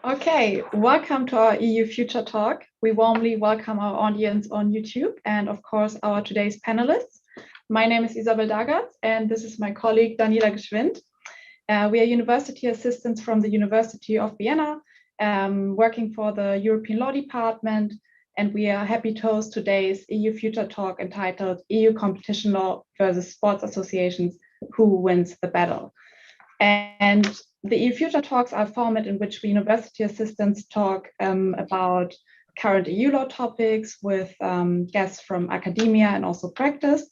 Okay, welcome to our EU Future Talk. We warmly welcome our audience on YouTube and, of course, our today's panelists. My name is Isabel Dagatz, and this is my colleague Daniela Geschwind. We are university assistants from the University of Vienna, working for the European Law Department, and we are happy to host today's EU Future Talk entitled EU Competition Law versus Sports Associations, Who Wins the Battle? And the EU Future Talks are a format in which we university assistants talk about current EU law topics with guests from academia and also practice.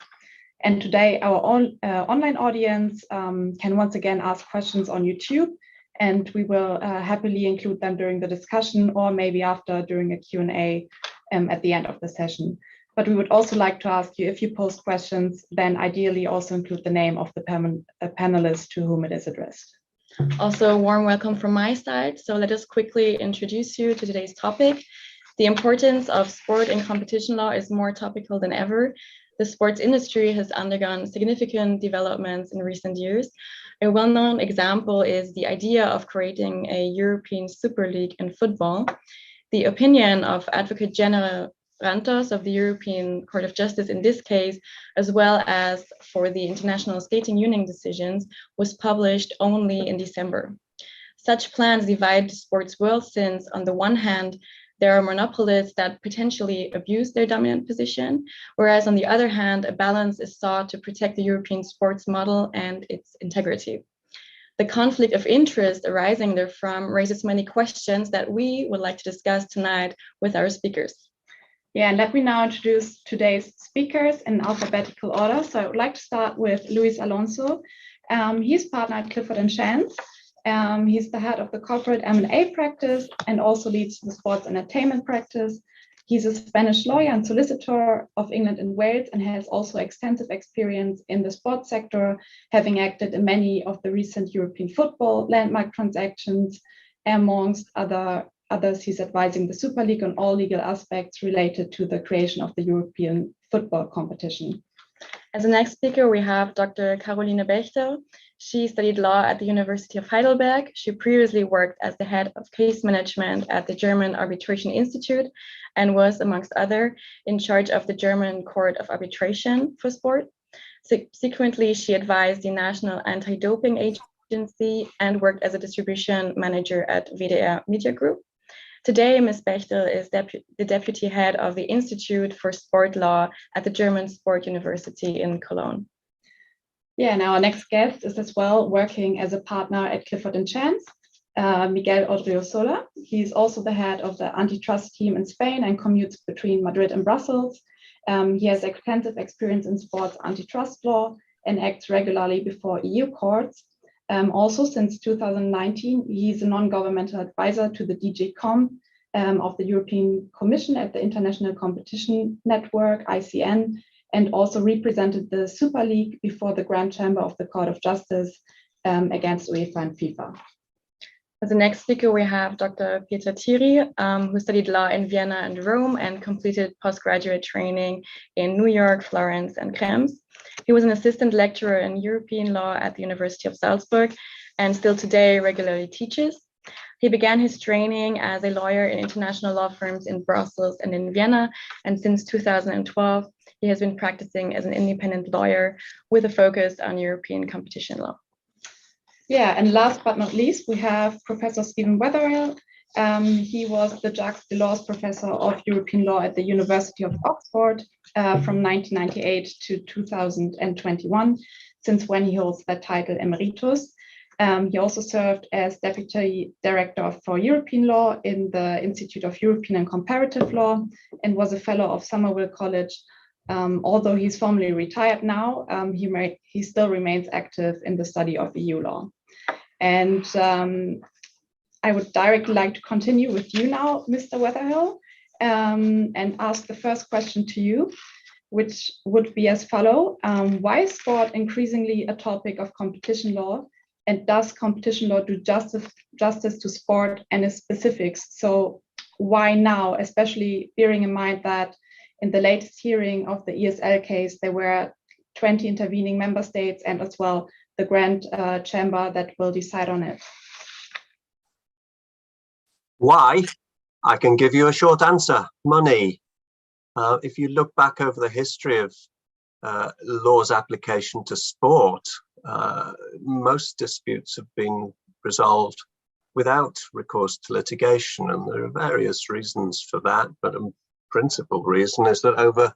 And today our online audience can once again ask questions on YouTube, and we will happily include them during the discussion or maybe after during a Q&A at the end of the session. But we would also like to ask you, if you post questions, then ideally also include the name of the panelist to whom it is addressed. Also, a warm welcome from my side. So let us quickly introduce you to today's topic. The importance of sport and competition law is more topical than ever. The sports industry has undergone significant developments in recent years. A well-known example is the idea of creating a European Super League in football. The opinion of Advocate General Rantos of the European Court of Justice in this case, as well as for the International Skating Union decisions, was published only in December. Such plans divide the sports world since, on the one hand, there are monopolists that potentially abuse their dominant position, whereas on the other hand, a balance is sought to protect the European sports model and its integrity. The conflict of interest arising therefrom raises many questions that we would like to discuss tonight with our speakers. Yeah, and let me now introduce today's speakers in alphabetical order. So I would like to start with Luis Alonso. He's partner at Clifford & Chance. He's the head of the corporate M&A practice and also leads the sports entertainment practice. He's a Spanish lawyer and solicitor of England and Wales and has also extensive experience in the sports sector, having acted in many of the recent European football landmark transactions. Amongst others, he's advising the Super League on all legal aspects related to the creation of the European football competition. As the next speaker, we have Dr. Caroline Bechtel. She studied law at the University of Heidelberg. She previously worked as the head of case management at the German Arbitration Institute and was, amongst other, in charge of the German Court of Arbitration for Sport. Subsequently, she advised the National Anti-Doping Agency and worked as a distribution manager at WDR Media Group. Today, Ms. Bechtel is the deputy head of the Institute for Sport Law at the German Sport University in Cologne. Yeah, and our next guest is as well working as a partner at Clifford & Chance, Miguel Odriozola. He's also the head of the antitrust team in Spain and commutes between Madrid and Brussels. He has extensive experience in sports antitrust law and acts regularly before EU courts. Also, since 2019, he's a non-governmental advisor to the DG Com of the European Commission at the International Competition Network, ICN, and also represented the Super League before the Grand Chamber of the Court of Justice against UEFA and FIFA. As the next speaker, we have Dr. Peter Thierry, who studied law in Vienna and Rome and completed postgraduate training in New York, Florence, and Krems. He was an assistant lecturer in European law at the University of Salzburg and still today regularly teaches. He began his training as a lawyer in international law firms in Brussels and in Vienna, and since 2012, he has been practicing as an independent lawyer with a focus on European competition law. Yeah, and last but not least, we have Professor Stephen Wetherill. He was the Jacques Delors Professor of European Law at the University of Oxford from 1998 to 2021, since when he holds that title emeritus. He also served as Deputy Director for European Law in the Institute of European and Comparative Law and was a Fellow of Somerville College. Although he's formally retired now, he still remains active in the study of EU law. And I would directly like to continue with you now, Mr. Wetherill, and ask the first question to you, which would be as follows. Why is sport increasingly a topic of competition law? And does competition law do justice to sport and its specifics? So why now, especially bearing in mind that in the latest hearing of the ESL case, there were 20 intervening member states and as well the Grand Chamber that will decide on it? Why? I can give you a short answer: money. If you look back over the history of law's application to sport, most disputes have been resolved without recourse to litigation, and there are various reasons for that, but a principal reason is that over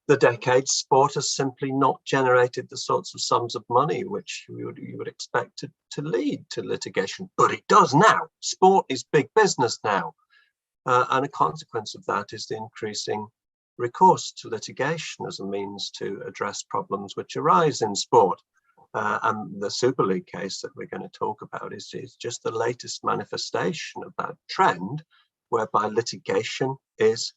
the decades, sport has simply not generated the sorts of sums of money which you would expect to lead to litigation, but it does now. Sport is big business now, and a consequence of that is the increasing recourse to litigation as a means to address problems which arise in sport. And the Super League case that we're going to talk about is just the latest manifestation of that trend, whereby litigation is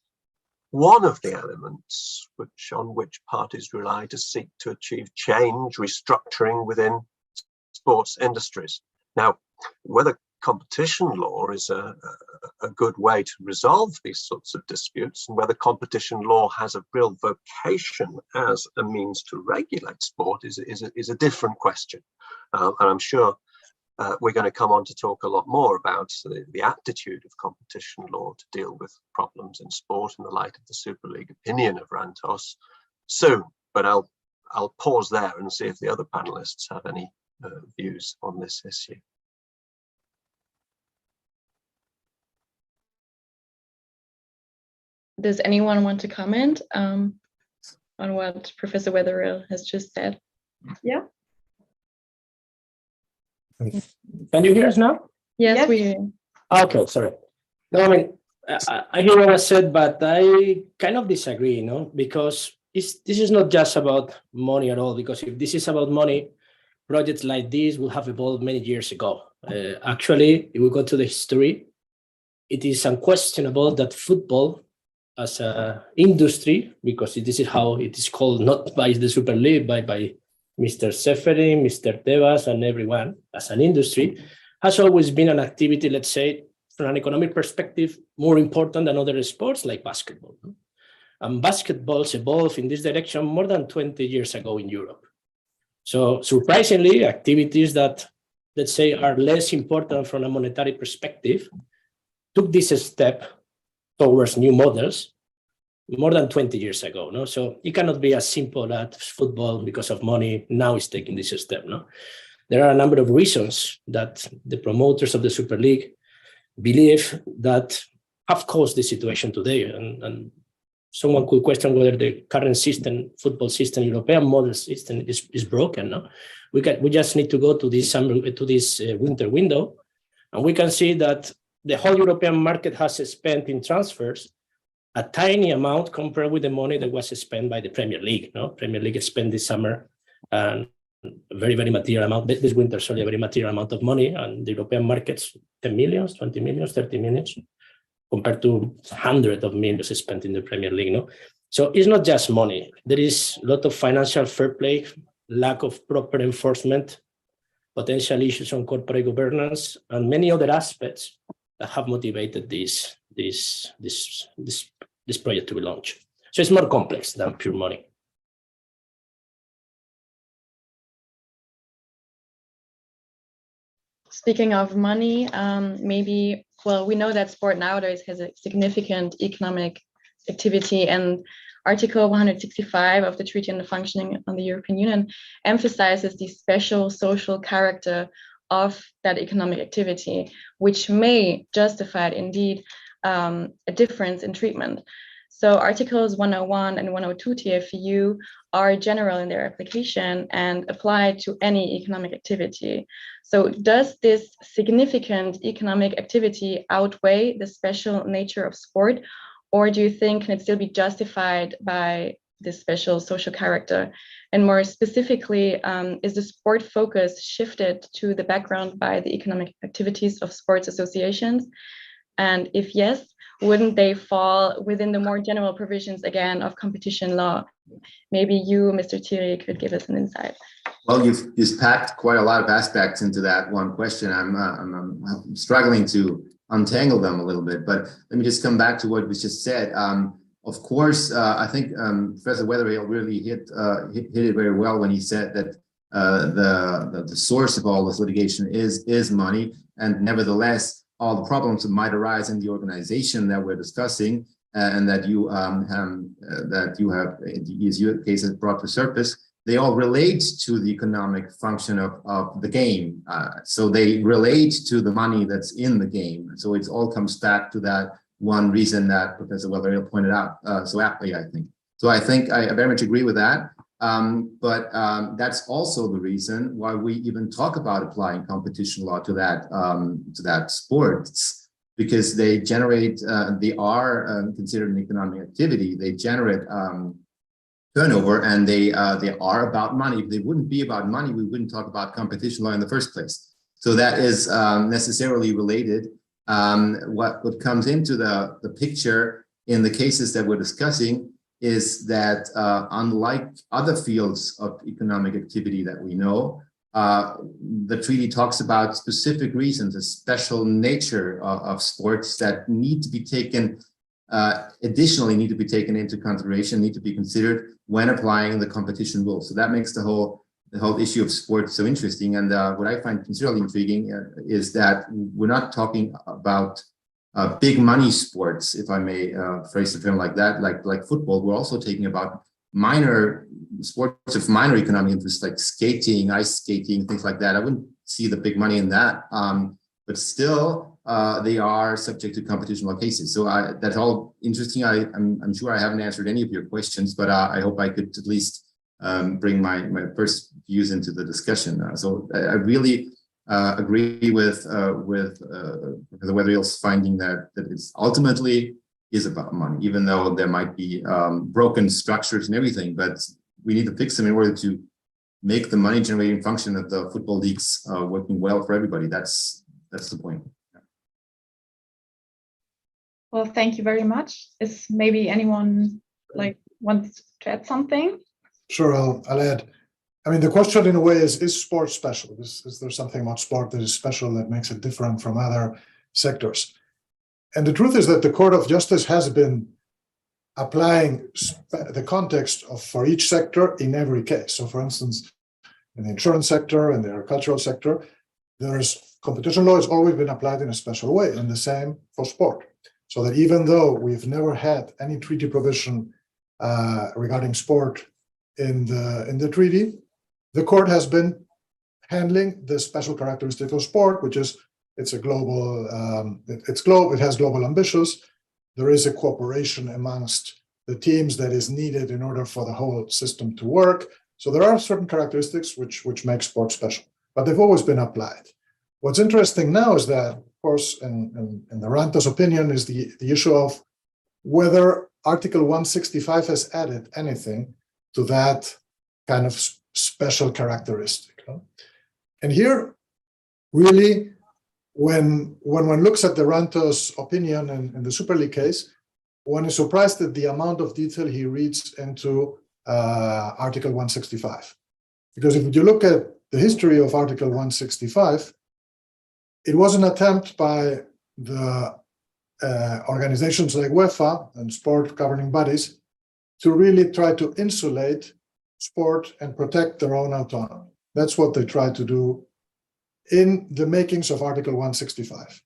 one of the elements on which parties rely to seek to achieve change, restructuring within sports industries. Now, whether competition law is a good way to resolve these sorts of disputes, and whether competition law has a real vocation as a means to regulate sport is a different question. And I'm sure we're going to come on to talk a lot more about the aptitude of competition law to deal with problems in sport in the light of the Super League opinion of Rantos soon. But I'll pause there and see if the other panelists have any views on this issue. Does anyone want to comment on what Professor Wetherill has just said? Yeah. Can you hear us now? Yes, we do. Okay, sorry. No, I mean, I hear what I said, but I kind of disagree, because this is not just about money at all, because if this is about money, projects like this would have evolved many years ago. Actually, if we go to the history, it is unquestionable that football as an industry, because this is how it is called, not by the Super League, but by Mr. Seferin, Mr. Tebas, and everyone, as an industry, has always been an activity, let's say, from an economic perspective, more important than other sports like basketball. And basketballs evolved in this direction more than 20 years ago in Europe. So surprisingly, activities that, let's say, are less important from a monetary perspective took this step towards new models more than 20 years ago. No? So it cannot be as simple as football, because of money, now is taking this step. No? There are a number of reasons that the promoters of the Super League believe that have caused this situation today. And someone could question whether the current system, football system, European model system is broken. No? We just need to go to this winter window, and we can see that the whole European market has spent in transfers a tiny amount compared with the money that was spent by the Premier League. No? Premier League spent this summer a very, very material amount, this winter, sorry, a very material amount of money, and the European markets, 10 millions, 20 millions, 30 millions, compared to hundreds of millions spent in the Premier League. No? So it's not just money. There is a lot of financial fair play, lack of proper enforcement, potential issues on corporate governance, and many other aspects that have motivated this project to be launched. So it's more complex than pure money. Speaking of money, we know that sport nowadays has a significant economic activity, and Article 165 of the Treaty on the Functioning of the European Union emphasizes the special social character of that economic activity, which may justify indeed a difference in treatment. So Articles 101 and 102 TFEU are general in their application and apply to any economic activity. So does this significant economic activity outweigh the special nature of sport, or do you think can it still be justified by this special social character? And more specifically, is the sport focus shifted to the background by the economic activities of sports associations? And if yes, wouldn't they fall within the more general provisions, again, of competition law? Maybe you, Mr. Thierry, could give us an insight. Well, you've packed quite a lot of aspects into that one question. I'm struggling to untangle them a little bit, but let me just come back to what was just said. Of course, I think Professor Wetherill really hit it very well when he said that the source of all this litigation is money, and nevertheless, all the problems that might arise in the organization that we're discussing, and that you have, in the ESU cases, brought to surface, they all relate to the economic function of the game. So they relate to the money that's in the game. So it all comes back to that one reason that Professor Weatherill pointed out so aptly, I think. So I think I very much agree with that. But that's also the reason why we even talk about applying competition law to that sports, because they generate, they are considered an economic activity. They generate turnover, and they are about money. If they wouldn't be about money, we wouldn't talk about competition law in the first place. So that is necessarily related. What comes into the picture in the cases that we're discussing is that unlike other fields of economic activity that we know, the treaty talks about specific reasons, a special nature of sports that need to be taken, additionally need to be taken into consideration, need to be considered when applying the competition rules. So that makes the whole issue of sports so interesting. And what I find considerably intriguing is that we're not talking about big money sports, if I may phrase the term like that, like football. We're also talking about minor sports of minor economic interest, like skating, ice skating, things like that. I wouldn't see the big money in that, but still they are subject to competition law cases. So that's all interesting. I'm sure I haven't answered any of your questions, but I hope I could at least bring my first views into the discussion. So I really agree with the Weatherill's finding that it's ultimately is about money, even though there might be broken structures and everything, but we need to fix them in order to make the money generating function of the football leagues working well for everybody. That's the point. Well, thank you very much. Is maybe anyone wants to add something? Sure, I'll add. I mean, the question in a way is sport special? Is there something about sport that is special that makes it different from other sectors? And the truth is that the Court of Justice has been applying the context for each sector in every case. So for instance, in the insurance sector and the agricultural sector, competition law has always been applied in a special way, and the same for sport. So that even though we've never had any treaty provision regarding sport in the treaty, the court has been handling the special characteristic of sport, which is it has global ambitions. There is a cooperation amongst the teams that is needed in order for the whole system to work. So there are certain characteristics which make sport special, but they've always been applied. What's interesting now is that, of course, in the Ranto's opinion, is the issue of whether Article 165 has added anything to that kind of special characteristic. And here, really, when one looks at the Ranto's opinion in the Super League case, one is surprised at the amount of detail he reads into Article 165. Because if you look at the history of Article 165, it was an attempt by the organizations like UEFA and sport governing bodies to really try to insulate sport and protect their own autonomy. That's what they tried to do in the makings of Article 165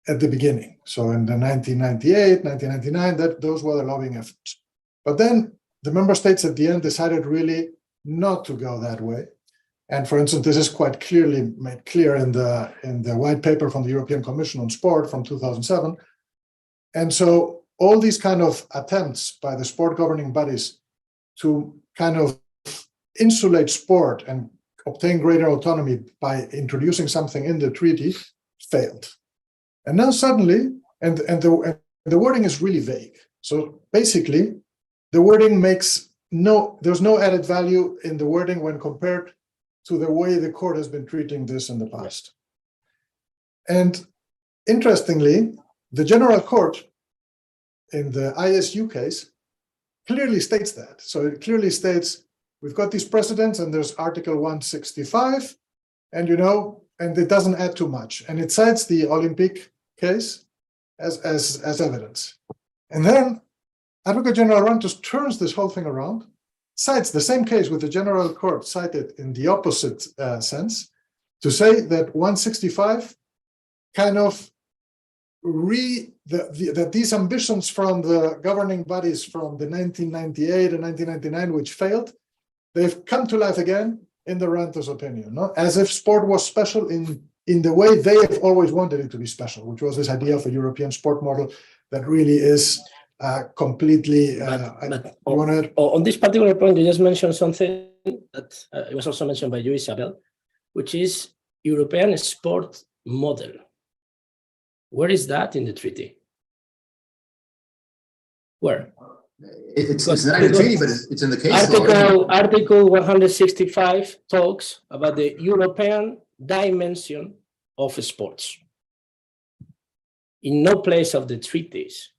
at the beginning. So in the 1998, 1999, those were the lobbying efforts. But then the member states at the end decided really not to go that way. And for instance, this is quite clearly made clear in the white paper from the European Commission on Sport from 2007. And so all these kind of attempts by the sport governing bodies to kind of insulate sport and obtain greater autonomy by introducing something in the treaty failed. And now suddenly, and the wording is really vague. So basically, the wording there's no added value in the wording when compared to the way the court has been treating this in the past. And interestingly, the General Court in the ISU case clearly states that. So it clearly states, we've got these precedents and there's Article 165, and it doesn't add too much. And it cites the Olympic case as evidence. And then Advocate General Rantos turns this whole thing around, cites the same case with the General Court cited in the opposite sense, to say that 165 kind of that these ambitions from the governing bodies from the 1998 and 1999, which failed, they've come to life again in the Rantos opinion, no? As if sport was special in the way they have always wanted it to be special, which was this idea of a European sport model that really is completely. On this particular point, you just mentioned something that it was also mentioned by you, Isabel, which is European sport model. Where is that in the treaty? Where? It's not in the treaty, but it's in the case law. Article 165 talks about the European dimension of sports. In no place of the treaties,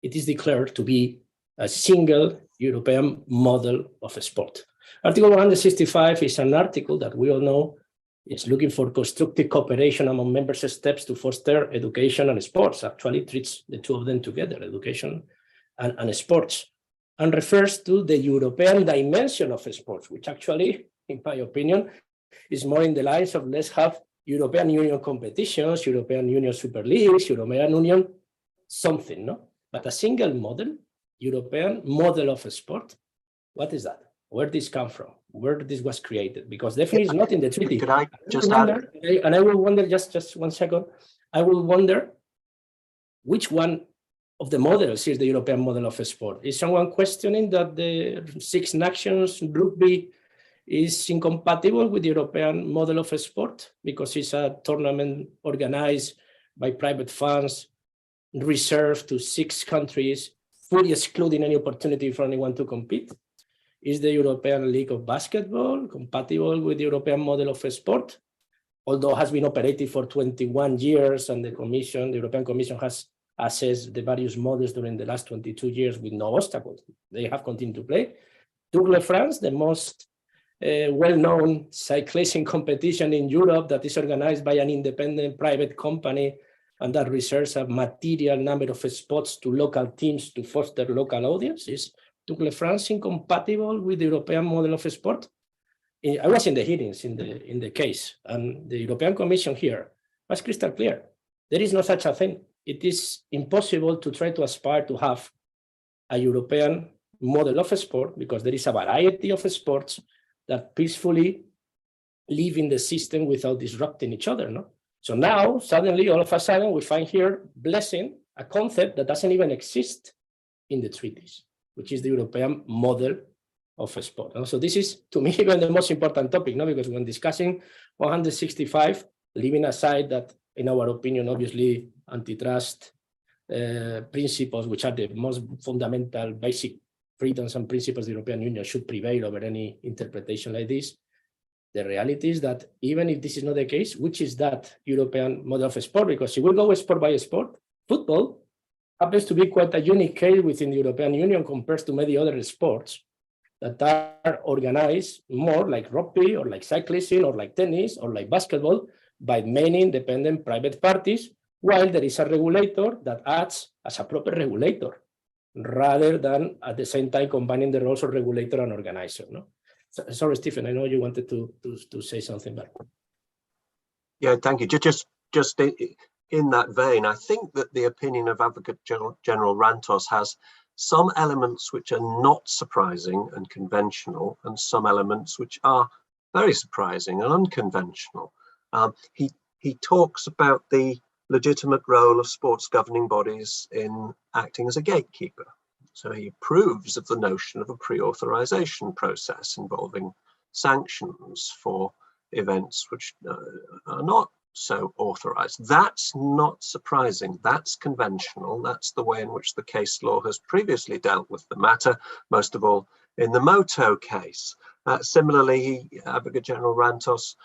it is declared to be a single European model of sport. Article 165 is an article that we all know is looking for constructive cooperation among member states to foster education and sports. Actually treats the two of them together, education and sports, and refers to the European dimension of sports, which actually, in my opinion, is more in the lines of let's have European Union competitions, European Union Super Leagues, European Union something, no? But a single model, European model of sport, what is that? Where did this come from? Where this was created? Because definitely it's not in the treaty. Could I just add? And I will wonder, just 1 second, I will wonder which one of the models is the European model of sport. Is someone questioning that the Six Nations rugby is incompatible with the European model of sport because it's a tournament organized by private funds, reserved to 6 countries, fully excluding any opportunity for anyone to compete? Is the European League of Basketball compatible with the European model of sport? Although it has been operated for 21 years and the European Commission has assessed the various models during the last 22 years with no obstacles. They have continued to play. Tour de France, the most well-known cycling competition in Europe that is organized by an independent private company and that reserves a material number of spots to local teams to foster local audiences. Tour de France incompatible with the European model of sport? I was in the hearings in the case, and the European Commission here was crystal clear. There is no such a thing. It is impossible to try to aspire to have a European model of sport because there is a variety of sports that peacefully live in the system without disrupting each other. No? So now, suddenly, all of a sudden, we find here blessing a concept that doesn't even exist in the treaties, which is the European model of sport. So this is, to me, even the most important topic, no? Because when discussing 165, leaving aside that, in our opinion, obviously, antitrust principles, which are the most fundamental basic freedoms and principles the European Union should prevail over any interpretation like this. The reality is that even if this is not the case, which is that European model of sport? Because if we go sport by sport, football happens to be quite a unique case within the European Union compared to many other sports that are organized more like rugby or like cycling or like tennis or like basketball by many independent private parties, while there is a regulator that acts as a proper regulator rather than at the same time combining the roles of regulator and organizer. No? Sorry, Stephen, I know you wanted to say something, but yeah, thank you. Just in that vein, I think that the opinion of Advocate General Rantos has some elements which are not surprising and conventional, and some elements which are very surprising and unconventional. He talks about the legitimate role of sports governing bodies in acting as a gatekeeper. So he approves of the notion of a pre-authorization process involving sanctions for events which are not so authorized. That's not surprising. That's conventional. That's the way in which the case law has previously dealt with the matter, most of all in the Moto case. Similarly, Advocate General Rantos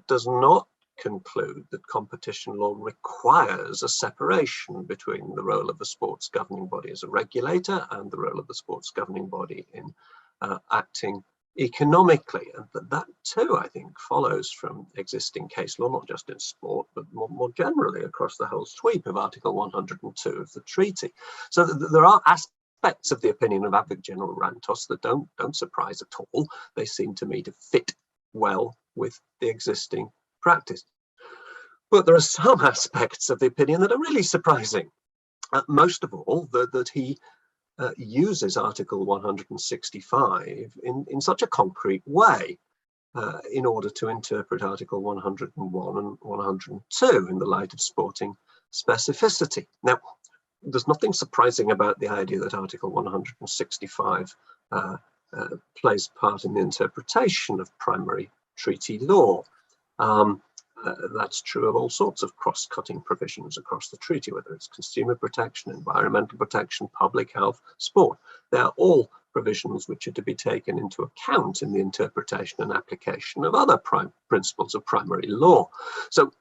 does not conclude that competition law requires a separation between the role of the sports governing body as a regulator and the role of the sports governing body in acting economically. And that too, I think, follows from existing case law, not just in sport, but more generally across the whole sweep of Article 102 of the treaty. So there are aspects of the opinion of Advocate General Rantos that don't surprise at all. They seem to me to fit well with the existing practice. But there are some aspects of the opinion that are really surprising. Most of all, that he uses Article 165 in such a concrete way in order to interpret Article 101 and 102 in the light of sporting specificity. Now, there's nothing surprising about the idea that Article 165 plays part in the interpretation of primary treaty law. That's true of all sorts of cross-cutting provisions across the treaty, whether it's consumer protection, environmental protection, public health, sport. They are all provisions which are to be taken into account in the interpretation and application of other principles of primary law. So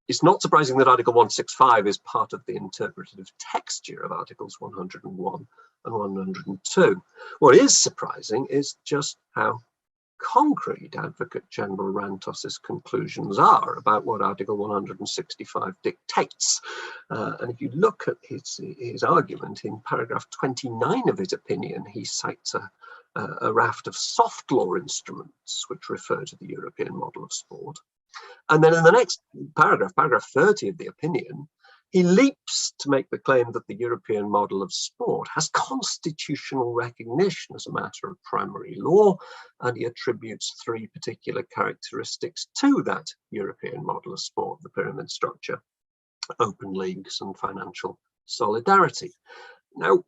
it's not surprising that Article 165 is part of the interpretative texture of Articles 101 and 102. What is surprising is just how concrete Advocate General Rantos's conclusions are about what Article 165 dictates. And if you look at his argument in paragraph 29 of his opinion, he cites a raft of soft law instruments which refer to the European model of sport. And then in the next paragraph, paragraph 30 of the opinion, he leaps to make the claim that the European model of sport has constitutional recognition as a matter of primary law, and he attributes three particular characteristics to that European model of sport: the pyramid structure, open leagues, and financial solidarity. Now,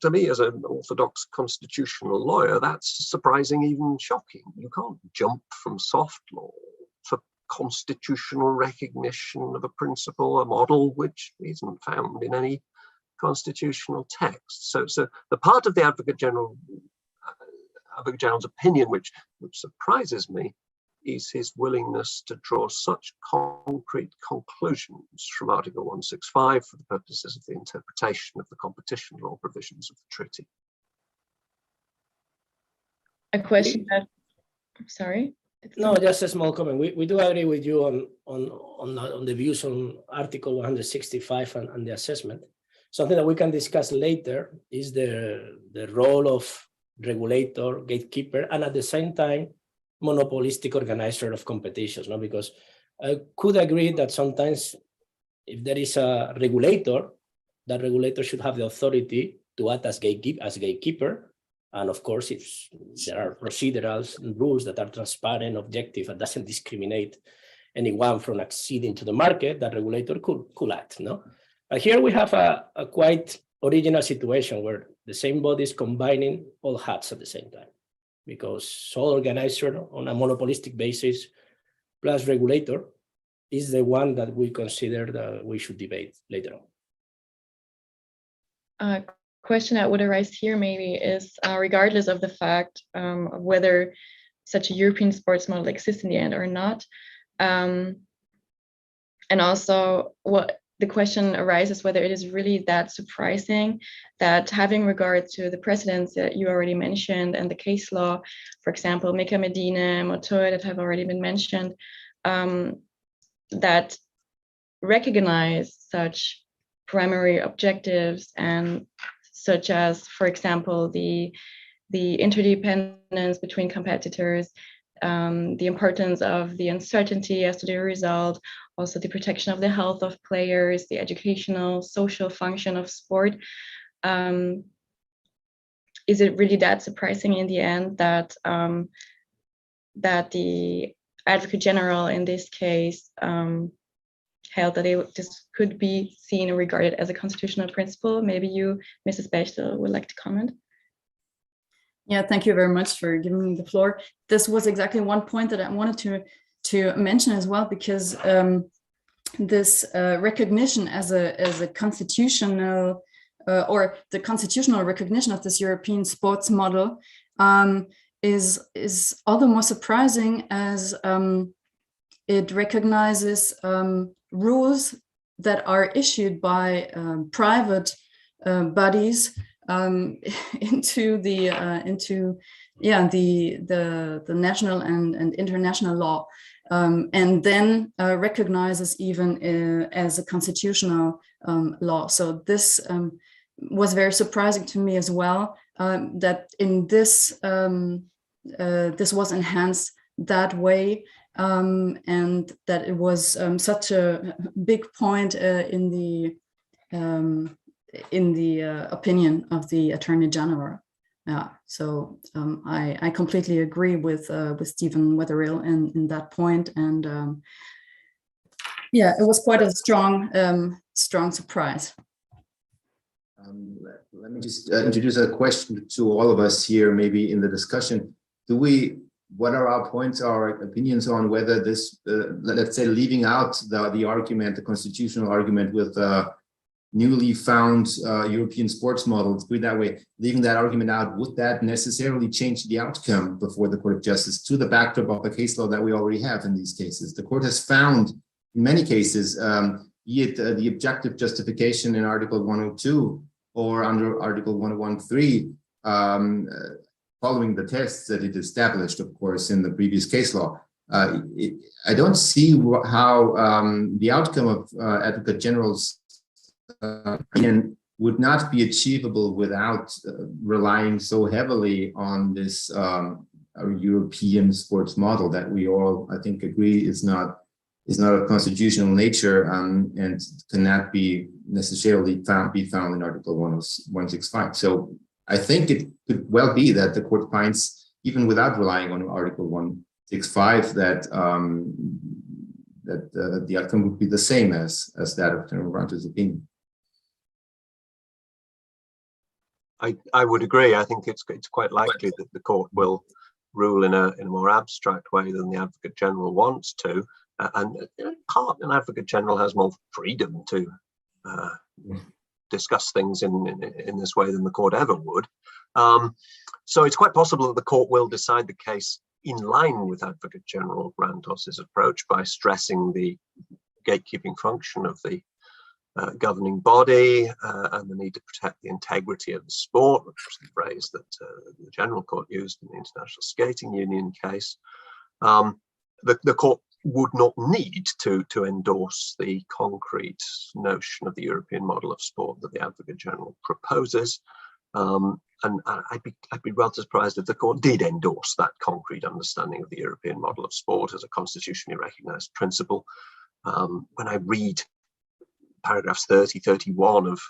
to me, as an orthodox constitutional lawyer, that's surprising, even shocking. You can't jump from soft law for constitutional recognition of a principle, a model, which isn't found in any constitutional text. So the part of the Advocate General's opinion which surprises me is his willingness to draw such concrete conclusions from Article 165 for the purposes of the interpretation of the competition law provisions of the treaty. A question that, sorry? No, just a small comment. We do agree with you on the views on Article 165 and the assessment. Something that we can discuss later is the role of regulator, gatekeeper, and at the same time, monopolistic organizer of competitions. No? Because I could agree that sometimes if there is a regulator, that regulator should have the authority to act as gatekeeper. And of course, if there are procedural rules that are transparent, objective, and doesn't discriminate anyone from acceding to the market, that regulator could act. No? But here we have a quite original situation where the same body is combining all hats at the same time, because sole organizer on a monopolistic basis plus regulator is the one that we consider that we should debate later on. Question that would arise here maybe is regardless of the fact of whether such a European sports model exists in the end or not, and also what the question arises whether it is really that surprising that, having regard to the precedents that you already mentioned and the case law, for example, Mika Medina, Motoe, that have already been mentioned, that recognize such primary objectives, and such as, for example, the interdependence between competitors, the importance of the uncertainty as to the result, also the protection of the health of players, the educational, social function of sport. Is it really that surprising in the end that that the Advocate General in this case held that this could be seen and regarded as a constitutional principle? Maybe you, Mrs. Bechtel, would like to comment? Yeah, thank you very much for giving me the floor. This was exactly one point that I wanted to mention as well, because this recognition as a constitutional or the constitutional recognition of this European sports model is all the more surprising as it recognizes rules that are issued by private bodies into the national and international law, and then recognizes even as a constitutional law. So this was very surprising to me as well, that in this this was enhanced that way, and that it was such a big point in the opinion of the Attorney General. Yeah, so I completely agree with Stephen Wetherill in that point, and yeah, it was quite a strong surprise. Let me just introduce a question to all of us here, maybe in the discussion. What are our points, our opinions on whether this, let's say, leaving out the argument, the constitutional argument with newly found European sports model, let's put it that way, leaving that argument out, would that necessarily change the outcome before the Court of Justice to the backdrop of the case law that we already have in these cases? The court has found, in many cases, be it the objective justification in Article 102 or under Article 113, following the tests that it established, of course, in the previous case law. I don't see how the outcome of Advocate General's opinion would not be achievable without relying so heavily on this European sports model that we all, I think, agree is not of constitutional nature and cannot be necessarily found in Article 165. So I think it could well be that the court finds, even without relying on Article 165, that the outcome would be the same as that of General Ranter's opinion. I would agree. I think it's quite likely that the court will rule in a more abstract way than the Advocate General wants to, and in part, an Advocate General has more freedom to discuss things in this way than the court ever would. So it's quite possible that the court will decide the case in line with Advocate General Rantos's approach by stressing the gatekeeping function of the governing body and the need to protect the integrity of the sport, which was the phrase that the General Court used in the International Skating Union case. The court would not need to endorse the concrete notion of the European model of sport that the Advocate General proposes. And I'd be rather surprised if the court did endorse that concrete understanding of the European model of sport as a constitutionally recognized principle. When I read paragraphs 30, 31 of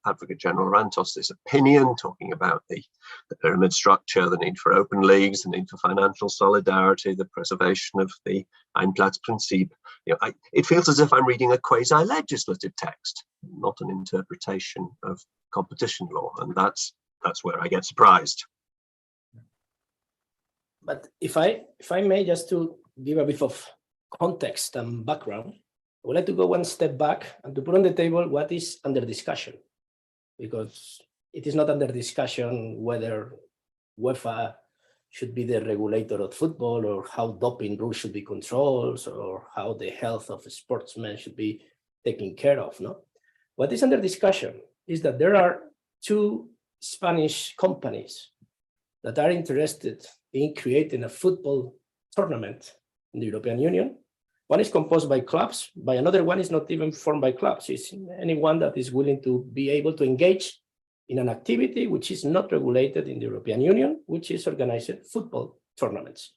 Advocate General Rantos's opinion, talking about the pyramid structure, the need for open leagues, the need for financial solidarity, the preservation of the Einplatzprinzip, it feels as if I'm reading a quasi-legislative text, not an interpretation of competition law, and that's where I get surprised. But if I may, just to give a bit of context and background, I would like to go one step back and to put on the table what is under discussion, because it is not under discussion whether UEFA should be the regulator of football, or how doping rules should be controlled, or how the health of sportsmen should be taken care of. No, what is under discussion is that there are two Spanish companies that are interested in creating a football tournament in the European Union. One is composed by clubs, by another one is not even formed by clubs. It's anyone that is willing to be able to engage in an activity which is not regulated in the European Union, which is organizing football tournaments.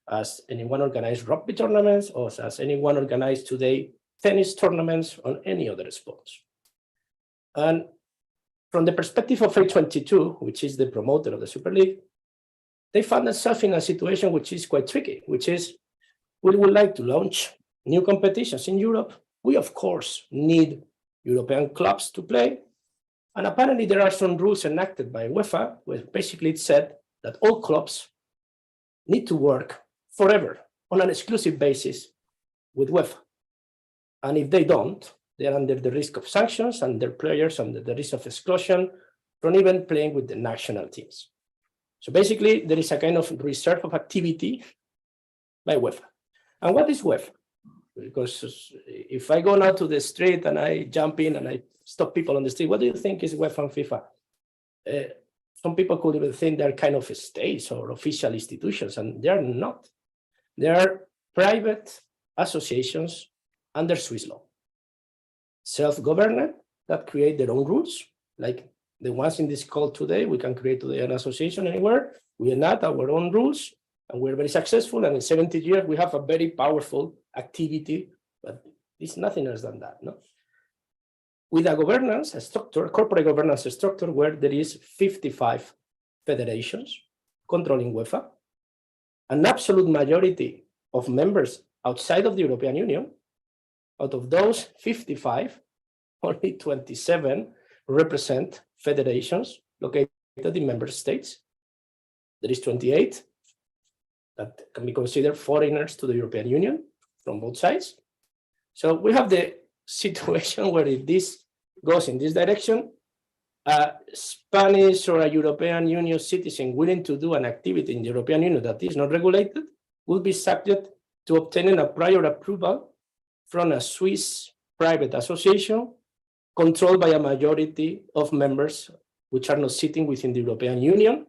As anyone organized rugby tournaments, or as anyone organized today tennis tournaments on any other sports. And from the perspective of A22, which is the promoter of the Super League, they found themselves in a situation which is quite tricky, which is, we would like to launch new competitions in Europe. We, of course, need European clubs to play. And apparently there are some rules enacted by UEFA, where basically it said that all clubs need to work forever on an exclusive basis with UEFA. And if they don't, they are under the risk of sanctions, and their players under the risk of exclusion from even playing with the national teams. So basically, there is a kind of reserve of activity by UEFA. And what is UEFA? Because if I go now to the street and I jump in and I stop people on the street, what do you think is UEFA and FIFA? Some people could even think they're kind of states or official institutions, and they're not. They are private associations under Swiss law, self-governed, that create their own rules, like the ones in this call today. We can create today an association anywhere. We enact our own rules, and we're very successful. And in 70 years, we have a very powerful activity, but it's nothing else than that. No? With a governance structure, corporate governance structure, where there is 55 federations controlling UEFA, an absolute majority of members outside of the European Union. Out of those 55, only 27 represent federations located in member states. There is 28 that can be considered foreigners to the European Union from both sides. So we have the situation where if this goes in this direction, a Spanish or a European Union citizen willing to do an activity in the European Union that is not regulated will be subject to obtaining a prior approval from a Swiss private association controlled by a majority of members which are not sitting within the European Union,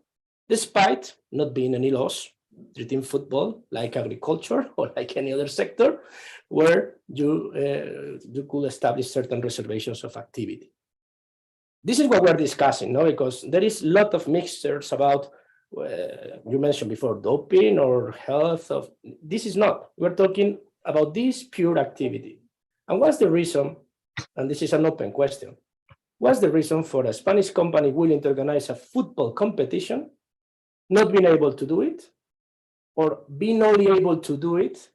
despite not being any laws treating football like agriculture or like any other sector where you could establish certain reservations of activity. This is what we're discussing, no? Because there is a lot of mixtures about, you mentioned before, doping or health. This is not. We're talking about this pure activity. And what's the reason, and this is an open question, what's the reason for a Spanish company willing to organize a football competition not being able to do it, or being only able to do it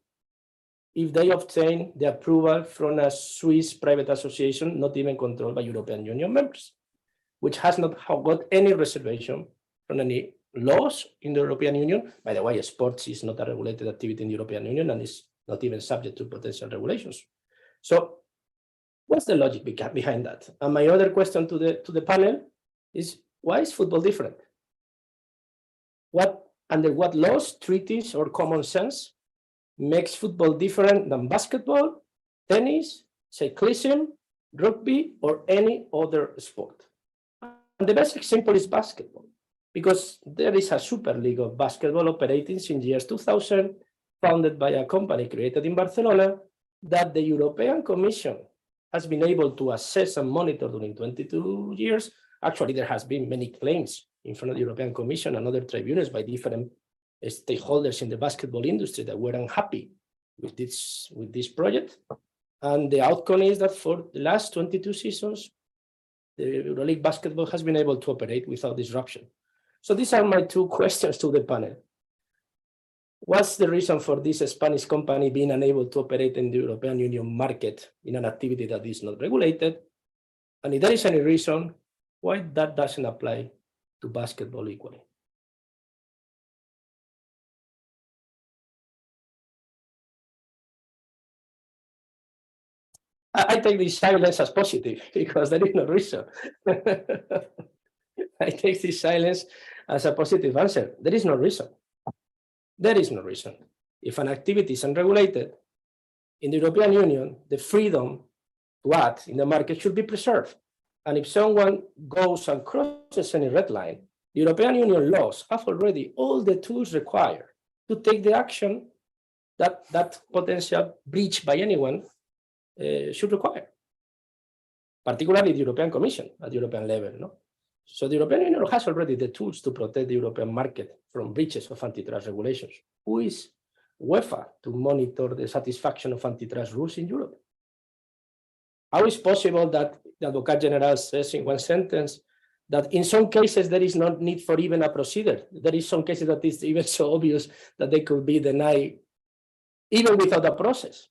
if they obtain the approval from a Swiss private association not even controlled by European Union members, which has not got any reservation from any laws in the European Union? By the way, sports is not a regulated activity in the European Union and is not even subject to potential regulations. So what's the logic behind that? And my other question to the panel is, why is football different? Under what laws, treaties, or common sense makes football different than basketball, tennis, cyclism, rugby, or any other sport? And the best example is basketball, because there is a super league of basketball operating since years 2000, founded by a company created in Barcelona, that the European Commission has been able to assess and monitor during 22 years. Actually, there has been many claims in front of the European Commission and other tribunals by different stakeholders in the basketball industry that were unhappy with this project. And the outcome is that for the last 22 seasons, the EuroLeague basketball has been able to operate without disruption. So these are my two questions to the panel. What's the reason for this Spanish company being unable to operate in the European Union market in an activity that is not regulated? And if there is any reason, why that doesn't apply to basketball equally? I take this silence as positive because there is no reason. I take this silence as a positive answer. There is no reason. There is no reason. If an activity is unregulated, in the European Union, the freedom to act in the market should be preserved. And if someone goes and crosses any red line, the European Union laws have already all the tools required to take the action that potential breach by anyone should require, particularly the European Commission at the European level. No? So the European Union has already the tools to protect the European market from breaches of antitrust regulations. Who is UEFA to monitor the satisfaction of antitrust rules in Europe? How is possible that the Advocate General says in one sentence that in some cases there is no need for even a procedure? There is some cases that is even so obvious that they could be denied even without a process.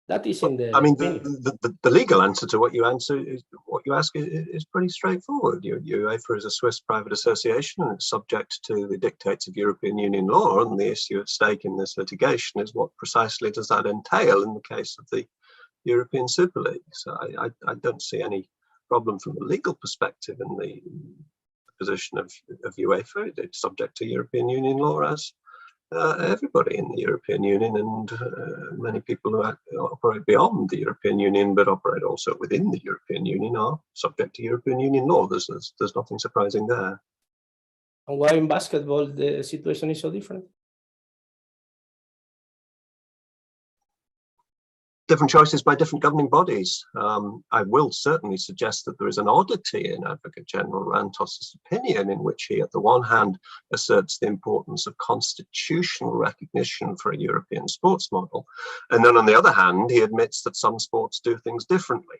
That is in the. I mean, the legal answer to what you ask is pretty straightforward. UEFA is a Swiss private association and it's subject to the dictates of European Union law. And the issue at stake in this litigation is what precisely does that entail in the case of the European Super League. So I don't see any problem from a legal perspective in the position of UEFA. It's subject to European Union law as everybody in the European Union, and many people who operate beyond the European Union but operate also within the European Union are subject to European Union law. There's nothing surprising there. And why in basketball the situation is so different? different choices by different governing bodies. I will certainly suggest that there is an oddity in Advocate General Rantos's opinion, in which he, at the one hand, asserts the importance of constitutional recognition for a European sports model, and then on the other hand, he admits that some sports do things differently.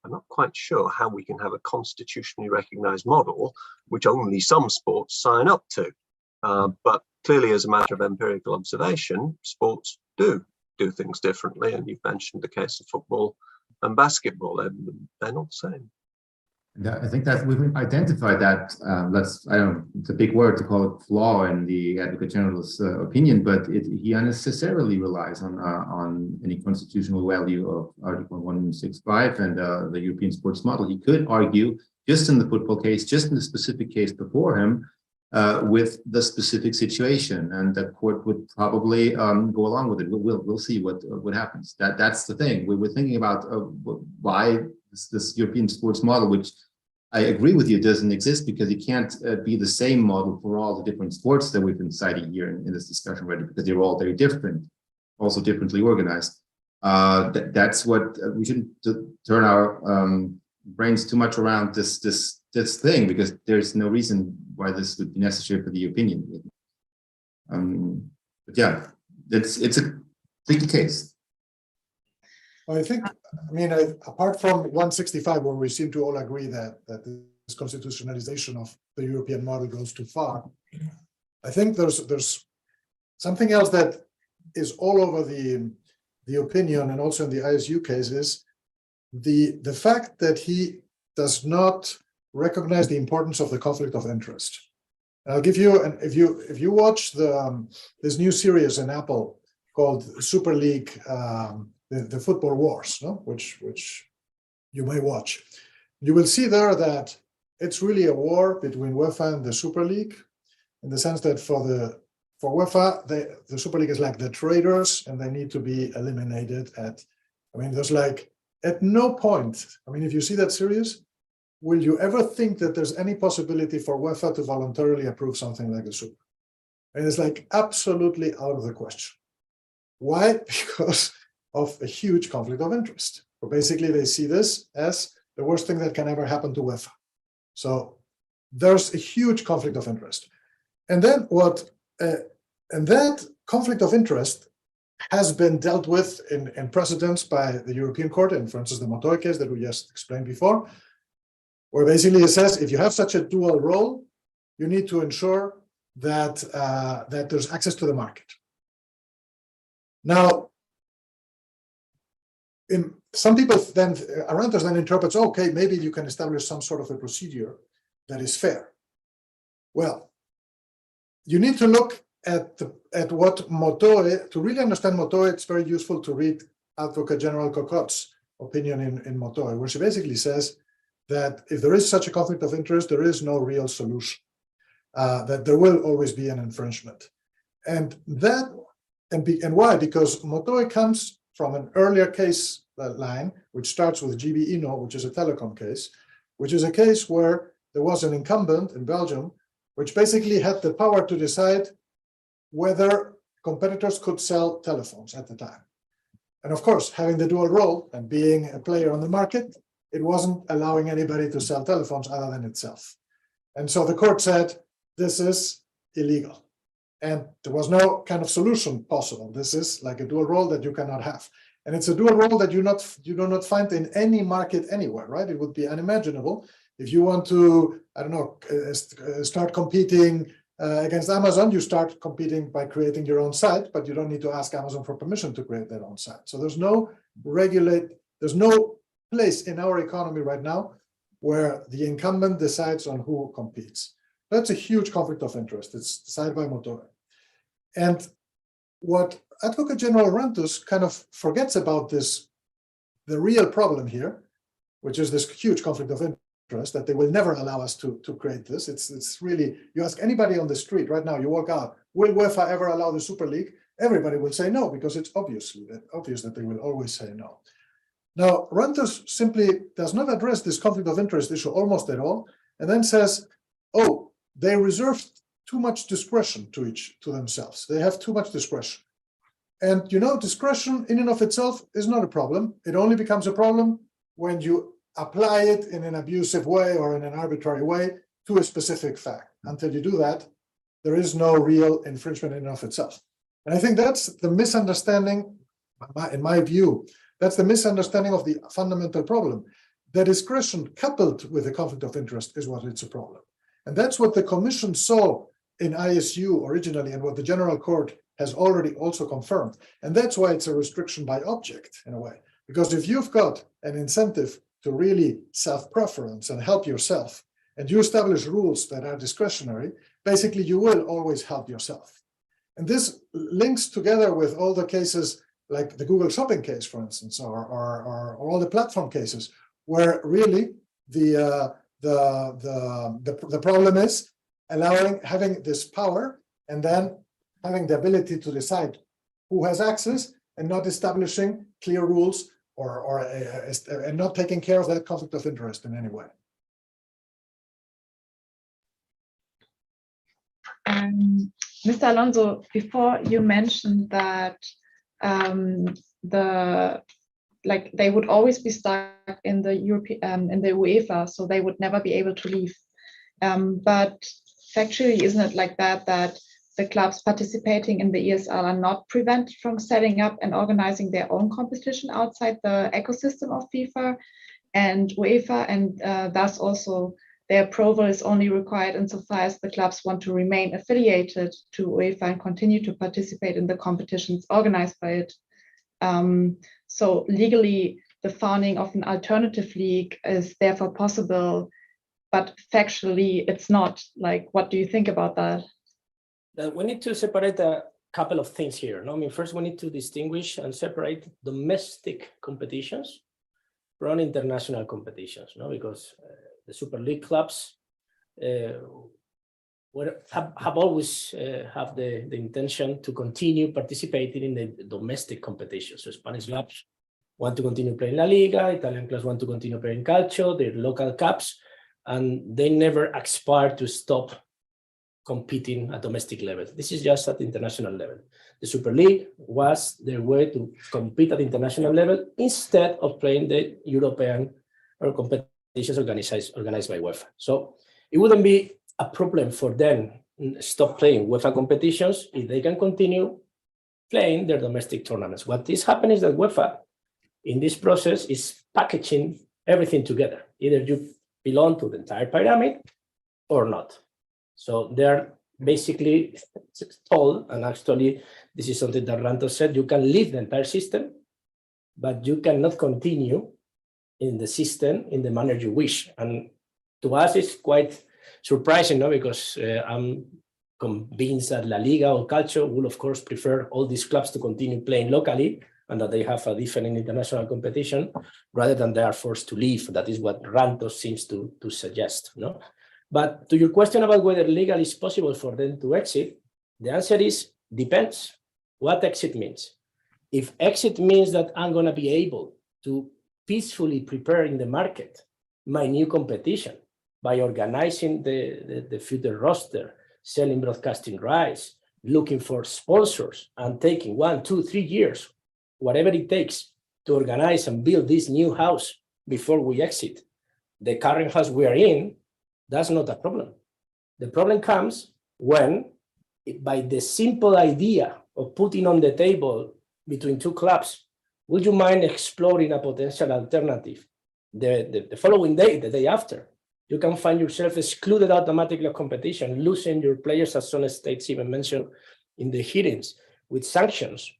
I'm not quite sure how we can have a constitutionally recognized model which only some sports sign up to. But clearly, as a matter of empirical observation, sports do things differently. And you've mentioned the case of football and basketball. They're not the same. I think that we've identified that. I don't know, it's a big word to call it flaw in the Advocate General's opinion, but he unnecessarily relies on any constitutional value of Article 165 and the European sports model. He could argue, just in the football case, just in the specific case before him, with the specific situation, and the court would probably go along with it. We'll see what happens. That's the thing. We were thinking about why this European sports model, which I agree with you doesn't exist, because it can't be the same model for all the different sports that we've been citing here in this discussion already, because they're all very different, also differently organized. That's what we shouldn't turn our brains too much around this thing, because there's no reason why this would be necessary for the opinion. But yeah, it's a tricky case. Well, I mean, apart from 165, where we seem to all agree that this constitutionalization of the European model goes too far, I think there's something else that is all over the opinion, and also in the ISU cases, the fact that he does not recognize the importance of the conflict of interest. And I'll give you, and if you watch this new series in Apple called Super League, the Football Wars, no? which you may watch, you will see there that it's really a war between UEFA and the Super League, in the sense that for UEFA, the Super League is like the traitors, and they need to be eliminated there's like, at no point, if you see that series, will you ever think that there's any possibility for UEFA to voluntarily approve something like the Super? And it's like absolutely out of the question. Why? Because of a huge conflict of interest. So basically, they see this as the worst thing that can ever happen to UEFA. So there's a huge conflict of interest. And then and that conflict of interest has been dealt with in precedents by the European Court, and for instance, the Montoya case that we just explained before, where basically it says if you have such a dual role, you need to ensure that that there's access to the market. Now, some people then, Arantes then interprets, okay, maybe you can establish some sort of a procedure that is fair. Well, you need to look at what Montoya, to really understand Montoya, it's very useful to read Advocate General Cocotte's opinion in Montoya, where she basically says that if there is such a conflict of interest, there is no real solution, that there will always be an infringement. And why? Because Montoya comes from an earlier case line, which starts with GB Ino, which is a telecom case, which is a case where there was an incumbent in Belgium, which basically had the power to decide whether competitors could sell telephones at the time. And of course, having the dual role and being a player on the market, it wasn't allowing anybody to sell telephones other than itself. And so the court said, this is illegal. And there was no kind of solution possible. This is like a dual role that you cannot have. And it's a dual role that you do not find in any market anywhere, right? It would be unimaginable. If you want to, I don't know, start competing against Amazon, you start competing by creating your own site, but you don't need to ask Amazon for permission to create their own site. So there's no place in our economy right now where the incumbent decides on who competes. That's a huge conflict of interest. It's decided by Montoya. And what Advocate General Rantus kind of forgets about this, the real problem here, which is this huge conflict of interest, that they will never allow us to create this. It's really, you ask anybody on the street right now, you walk out, will UEFA ever allow the Super League? Everybody will say no, because it's obvious that they will always say no. Now, Rantus simply does not address this conflict of interest issue almost at all, and then says, oh, they reserve too much discretion to themselves. They have too much discretion. And discretion in and of itself is not a problem. It only becomes a problem when you apply it in an abusive way or in an arbitrary way to a specific fact. Until you do that, there is no real infringement in and of itself. And I think that's the misunderstanding, in my view, that's the misunderstanding of the fundamental problem. The discretion coupled with the conflict of interest is what it's a problem. And that's what the Commission saw in ISU originally and what the General Court has already also confirmed. And that's why it's a restriction by object in a way. Because if you've got an incentive to really self-preference and help yourself, and you establish rules that are discretionary, basically you will always help yourself. And this links together with all the cases like the Google shopping case, for instance, or all the platform cases, where really the problem is having this power and then having the ability to decide who has access and not establishing clear rules and not taking care of that conflict of interest in any way. Mr. Alonso, before you mentioned that they would always be stuck in the in the UEFA, so they would never be able to leave. But factually, isn't it like that the clubs participating in the ESL are not prevented from setting up and organizing their own competition outside the ecosystem of FIFA and UEFA, and thus also their approval is only required insofar as the clubs want to remain affiliated to UEFA and continue to participate in the competitions organized by it. So legally, the founding of an alternative league is therefore possible, but factually, it's not. Like, what do you think about that? We need to separate a couple of things here. No? I mean, first, we need to distinguish and separate domestic competitions from international competitions, no? Because the Super League clubs have always have the intention to continue participating in the domestic competitions. So Spanish clubs want to continue playing La Liga, Italian clubs want to continue playing Calcio, their local cups, and they never aspire to stop competing at domestic level. This is just at international level. The Super League was their way to compete at international level instead of playing the European or competitions organized by UEFA. So it wouldn't be a problem for them to stop playing UEFA competitions if they can continue playing their domestic tournaments. What is happening is that UEFA, in this process, is packaging everything together. Either you belong to the entire pyramid or not. So they're basically told, and actually this is something that Ranto said, you can leave the entire system, but you cannot continue in the system in the manner you wish. And to us, it's quite surprising, no? Because I'm convinced that La Liga or Calcio will, of course, prefer all these clubs to continue playing locally and that they have a different international competition rather than they are forced to leave. That is what Ranto seems to suggest, no? But to your question about whether legal is possible for them to exit, the answer is depends. What exit means. If exit means that I'm going to be able to peacefully prepare in the market my new competition by organizing the future roster, selling broadcasting rights, looking for sponsors, and taking 1, 2, 3 years, whatever it takes to organize and build this new house before we exit the current house we are in, that's not a problem. The problem comes when, by the simple idea of putting on the table between two clubs, would you mind exploring a potential alternative? The following day, the day after, you can find yourself excluded automatically of competition, losing your players, as some states even mentioned in the hearings, with sanctions.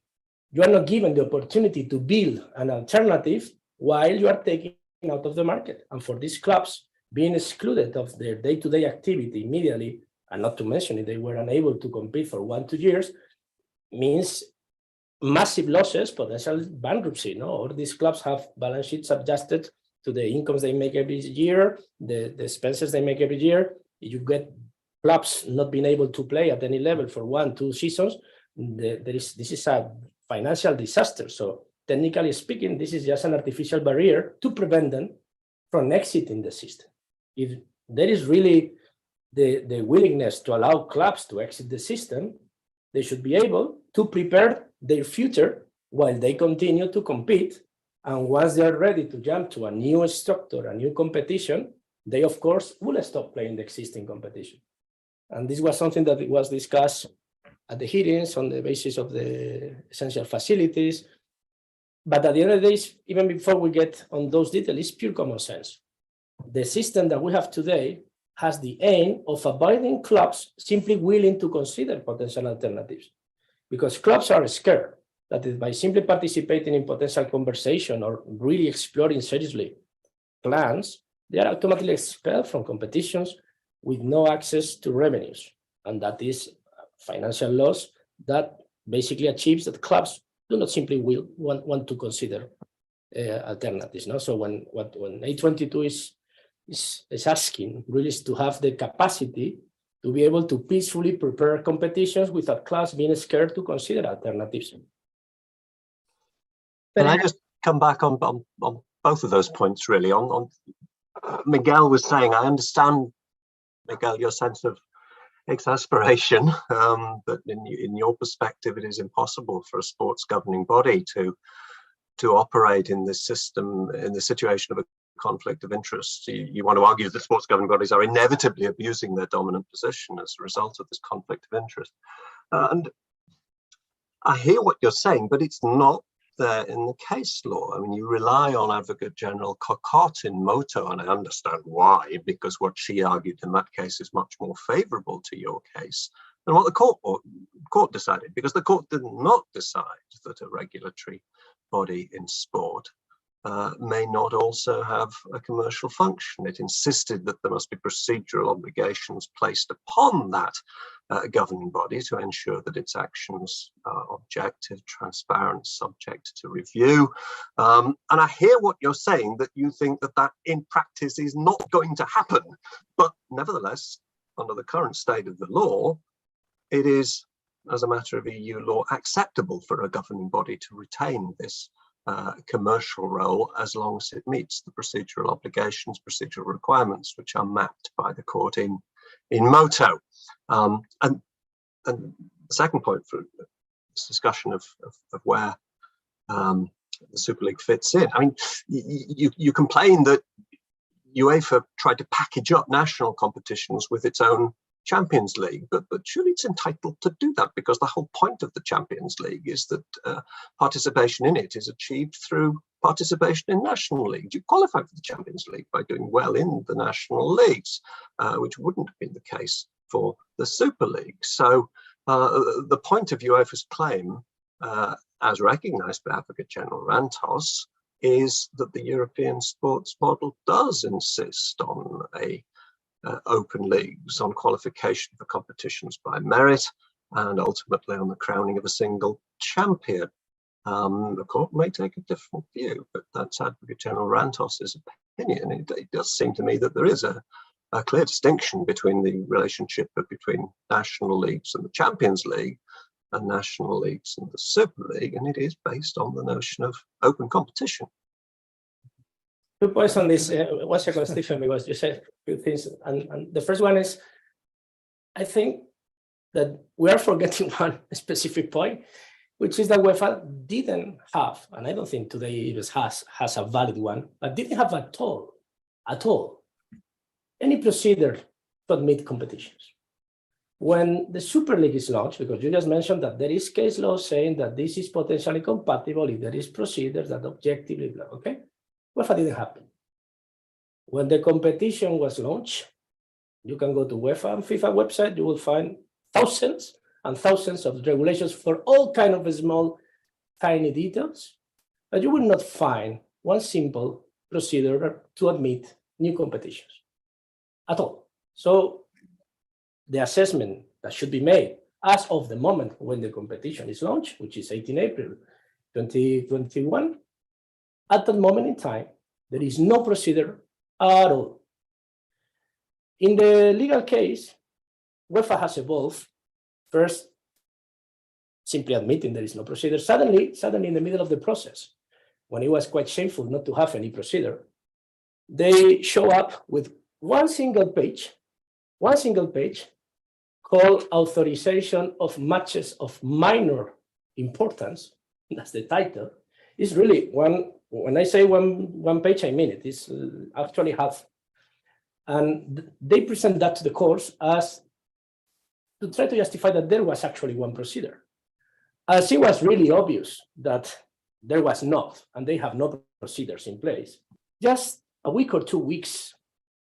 You are not given the opportunity to build an alternative while you are taken out of the market. And for these clubs, being excluded of their day-to-day activity immediately, and not to mention if they were unable to compete for 1, 2 years, means massive losses, potential bankruptcy. No? All these clubs have balance sheets adjusted to the incomes they make every year, the expenses they make every year. You get clubs not being able to play at any level for 1, 2 seasons. This is a financial disaster. So technically speaking, this is just an artificial barrier to prevent them from exiting the system. If there is really the willingness to allow clubs to exit the system, they should be able to prepare their future while they continue to compete. And once they're ready to jump to a new structure, a new competition, they, of course, will stop playing the existing competition. And this was something that was discussed at the hearings on the basis of the essential facilities. But at the end of the day, even before we get on those details, it's pure common sense. The system that we have today has the aim of avoiding clubs simply willing to consider potential alternatives. Because clubs are scared that by simply participating in potential conversation or really exploring seriously plans, they are automatically expelled from competitions with no access to revenues. And that is financial loss that basically achieves that clubs do not simply want to consider alternatives. No? So when A22 is asking really is to have the capacity to be able to peacefully prepare competitions without clubs being scared to consider alternatives. Can I just come back on both of those points, really? On Miguel was saying, I understand, Miguel, your sense of exasperation, but in your perspective, it is impossible for a sports governing body to operate in this system, in the situation of a conflict of interest. You want to argue that sports governing bodies are inevitably abusing their dominant position as a result of this conflict of interest. And I hear what you're saying, but it's not there in the case law. I mean, you rely on Advocate General Cocotte in Moto, and I understand why, because what she argued in that case is much more favorable to your case than what the court decided, because the court did not decide that a regulatory body in sport may not also have a commercial function. It insisted that there must be procedural obligations placed upon that governing body to ensure that its actions are objective, transparent, subject to review. And I hear what you're saying, that you think that that in practice is not going to happen. But nevertheless, under the current state of the law, it is, as a matter of EU law, acceptable for a governing body to retain this commercial role as long as it meets the procedural obligations, procedural requirements, which are mapped by the court in Moto. And the second point for this discussion of where the Super League fits in, I mean, you complain that UEFA tried to package up national competitions with its own Champions League, but surely it's entitled to do that, because the whole point of the Champions League is that participation in it is achieved through participation in national leagues. You qualify for the Champions League by doing well in the national leagues, which wouldn't have been the case for the Super League. So the point of UEFA's claim, as recognized by Advocate General Rantos, is that the European sports model does insist on open leagues, on qualification for competitions by merit, and ultimately on the crowning of a single champion. The court may take a different view, but that's Advocate General Rantos's opinion. It does seem to me that there is a clear distinction between the relationship between national leagues and the Champions League, and national leagues and the Super League, and it is based on the notion of open competition. 2 points on this. 1 second, Stephen, because you said a few things. And the first one is, I think that we are forgetting one specific point, which is that UEFA didn't have, and I don't think today it has a valid one, but didn't have at all, any procedure to admit competitions. When the Super League is launched, because you just mentioned that there is case law saying that this is potentially compatible if there is procedures that objectively, blah, okay? UEFA didn't happen. When the competition was launched, you can go to UEFA and FIFA website, you will find thousands and thousands of regulations for all kinds of small, tiny details, but you will not find one simple procedure to admit new competitions at all. So the assessment that should be made as of the moment when the competition is launched, which is 18 April 2021, at that moment in time, there is no procedure at all. In the legal case, UEFA has evolved, first simply admitting there is no procedure. Suddenly in the middle of the process, when it was quite shameful not to have any procedure, they show up with one single page called authorization of matches of minor importance, that's the title, is really when I say one page, I mean it. It's actually half. And they present that to the courts as to try to justify that there was actually one procedure. As it was really obvious that there was not, and they have no procedures in place, just a week or 2 weeks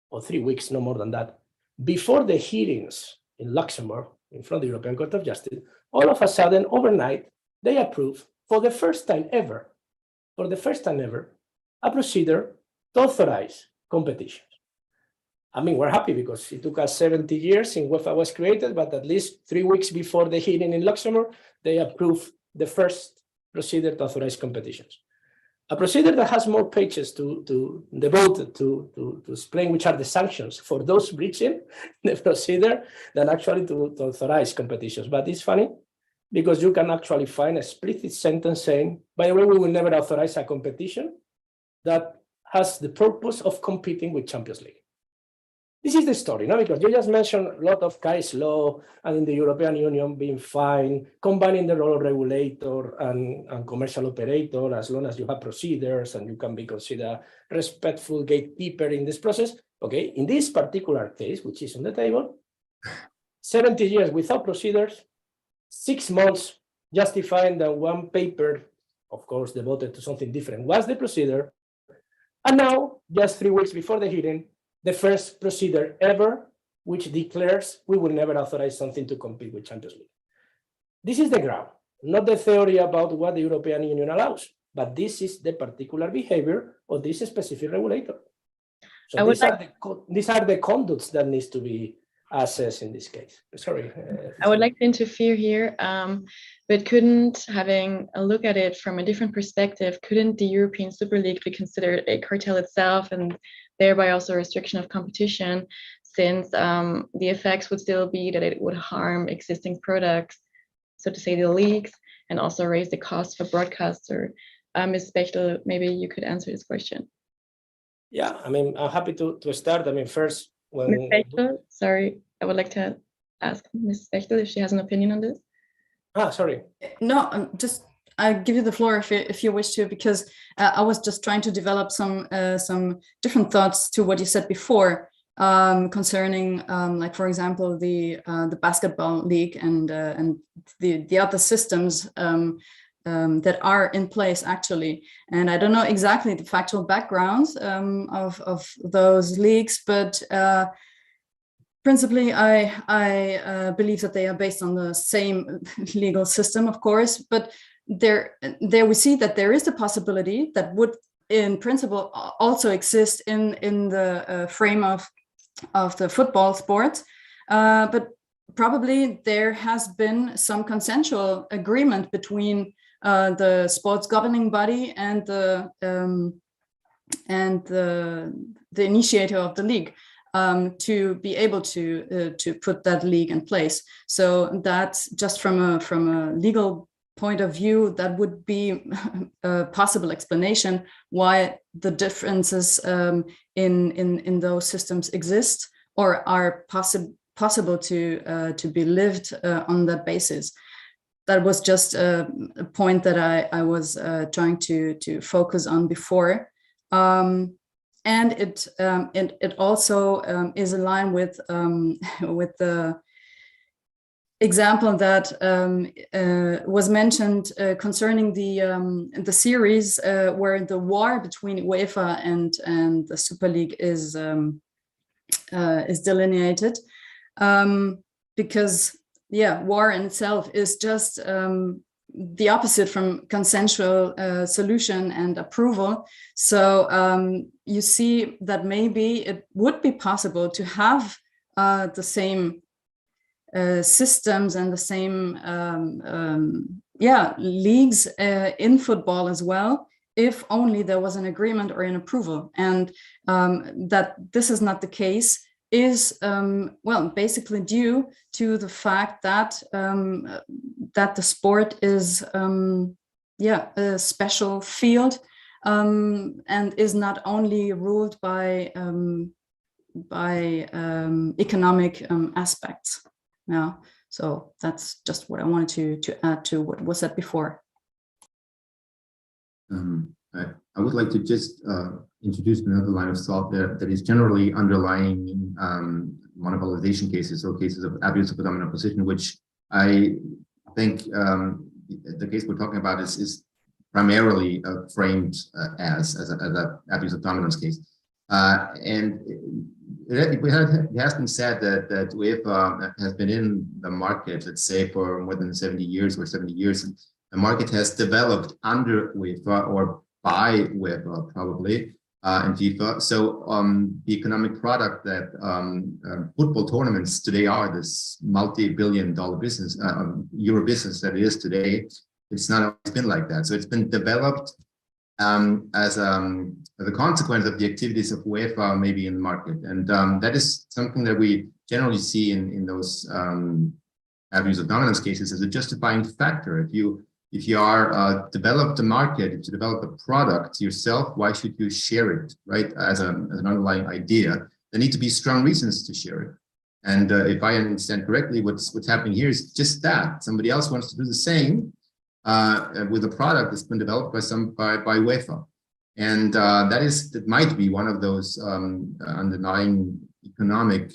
or 3 weeks, no more than that, before the hearings in Luxembourg, in front of the European Court of Justice, all of a sudden, overnight, they approved for the first time ever, a procedure to authorize competitions. I mean, we're happy because it took us 70 years since UEFA was created, but at least 3 weeks before the hearing in Luxembourg, they approved the first procedure to authorize competitions. A procedure that has more pages devoted to explain which are the sanctions for those breaching the procedure than actually to authorize competitions. But it's funny because you can actually find a explicit sentence saying, by the way, we will never authorize a competition that has the purpose of competing with Champions League. This is the story, no? Because you just mentioned a lot of case law and in the European Union being fine, combining the role of regulator and commercial operator as long as you have procedures and you can be considered respectful gatekeeper in this process. Okay, in this particular case, which is on the table, 70 years without procedures, 6 months justifying that one paper, of course, devoted to something different, was the procedure. And now, just 3 weeks before the hearing, the first procedure ever, which declares we will never authorize something to compete with Champions League. This is the ground, not the theory about what the European Union allows, but this is the particular behavior of this specific regulator. So these are the conducts that needs to be assessed in this case. Sorry. I would like to interfere here, but couldn't, having a look at it from a different perspective, couldn't the European Super League be considered a cartel itself and thereby also a restriction of competition, since the effects would still be that it would harm existing products, so to say the leagues, and also raise the cost for broadcaster? Ms. Bechtel, maybe you could answer this question. Yeah, I mean, I'm happy to start. I mean, first, when Ms. Bechtel, sorry, I would like to ask Ms. Bechtel if she has an opinion on this. Sorry. No, I'll give you the floor if you wish to, because I was just trying to develop some different thoughts to what you said before concerning, like, for example, the basketball league and the other systems that are in place actually. And I don't know exactly the factual backgrounds of those leagues, but principally, I believe that they are based on the same legal system, of course, but there we see that there is the possibility that would, in principle, also exist in the frame of the football sport, but probably there has been some consensual agreement between the sports governing body and the initiator of the league. To be able to put that league in place. So that's just from a legal point of view, that would be a possible explanation why the differences in those systems exist or are possible to be lived on that basis. That was just a point that I was trying to focus on before. And it also is in line with the example that was mentioned concerning the series where the war between UEFA and the Super League is delineated, because war in itself is just the opposite from consensual solution and approval. So you see that maybe it would be possible to have the same systems and the same leagues in football as well, if only there was an agreement or an approval. And that this is not the case is basically due to the fact that that the sport is a special field and is not only ruled by economic aspects. Yeah. So that's just what I wanted to add to what was said before. I would like to just introduce another line of thought that is generally underlying monopolization cases or cases of abuse of a dominant position, which I think the case we're talking about is primarily framed as an abuse of dominance case. And it has been said that UEFA has been in the market, let's say, for more than 70 years or 70 years. And the market has developed under UEFA or by UEFA, probably, and FIFA. So the economic product that football tournaments today are, this multi-billion-dollar business, euro business that it is today, it's not always been like that. So it's been developed as a consequence of the activities of UEFA maybe in the market. And that is something that we generally see in those abuse of dominance cases as a justifying factor. If you are developed a market, if you develop a product yourself, why should you share it, right? As an underlying idea, there need to be strong reasons to share it. And if I understand correctly, what's happening here is just that somebody else wants to do the same with a product that's been developed by UEFA, and that might be one of those underlying economic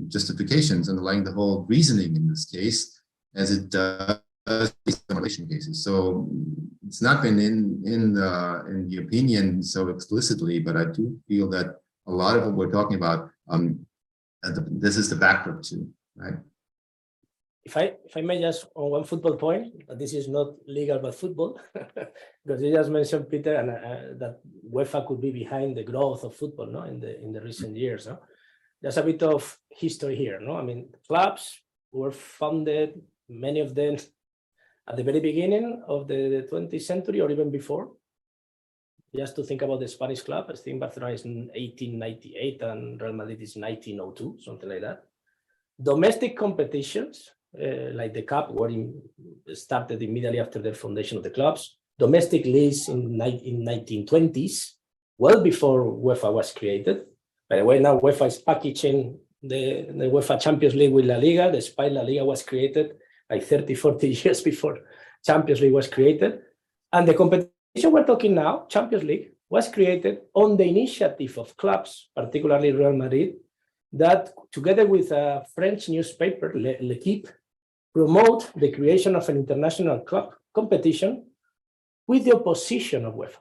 justifications underlying the whole reasoning in this case, as it does in relation cases. So it's not been in the opinion so explicitly, but I do feel that a lot of what we're talking about, this is the backdrop to, right? If I may just on one football point, this is not legal but football, because you just mentioned, Peter, and that UEFA could be behind the growth of football, no, in the recent years. No? There's a bit of history here, no. I mean, clubs were founded, many of them at the very beginning of the 20th century or even before. Just to think about the Spanish club, I think Barcelona is in 1898 and Real Madrid is 1902, something like that. Domestic competitions, like the Cup, started immediately after the foundation of the clubs. Domestic leagues in 1920s, well before UEFA was created. By the way, now UEFA is packaging the UEFA Champions League with La Liga, despite La Liga was created like 30, 40 years before Champions League was created. And the competition we're talking now, Champions League, was created on the initiative of clubs, particularly Real Madrid, that together with a French newspaper, L'Equipe, promote the creation of an international club competition with the opposition of UEFA.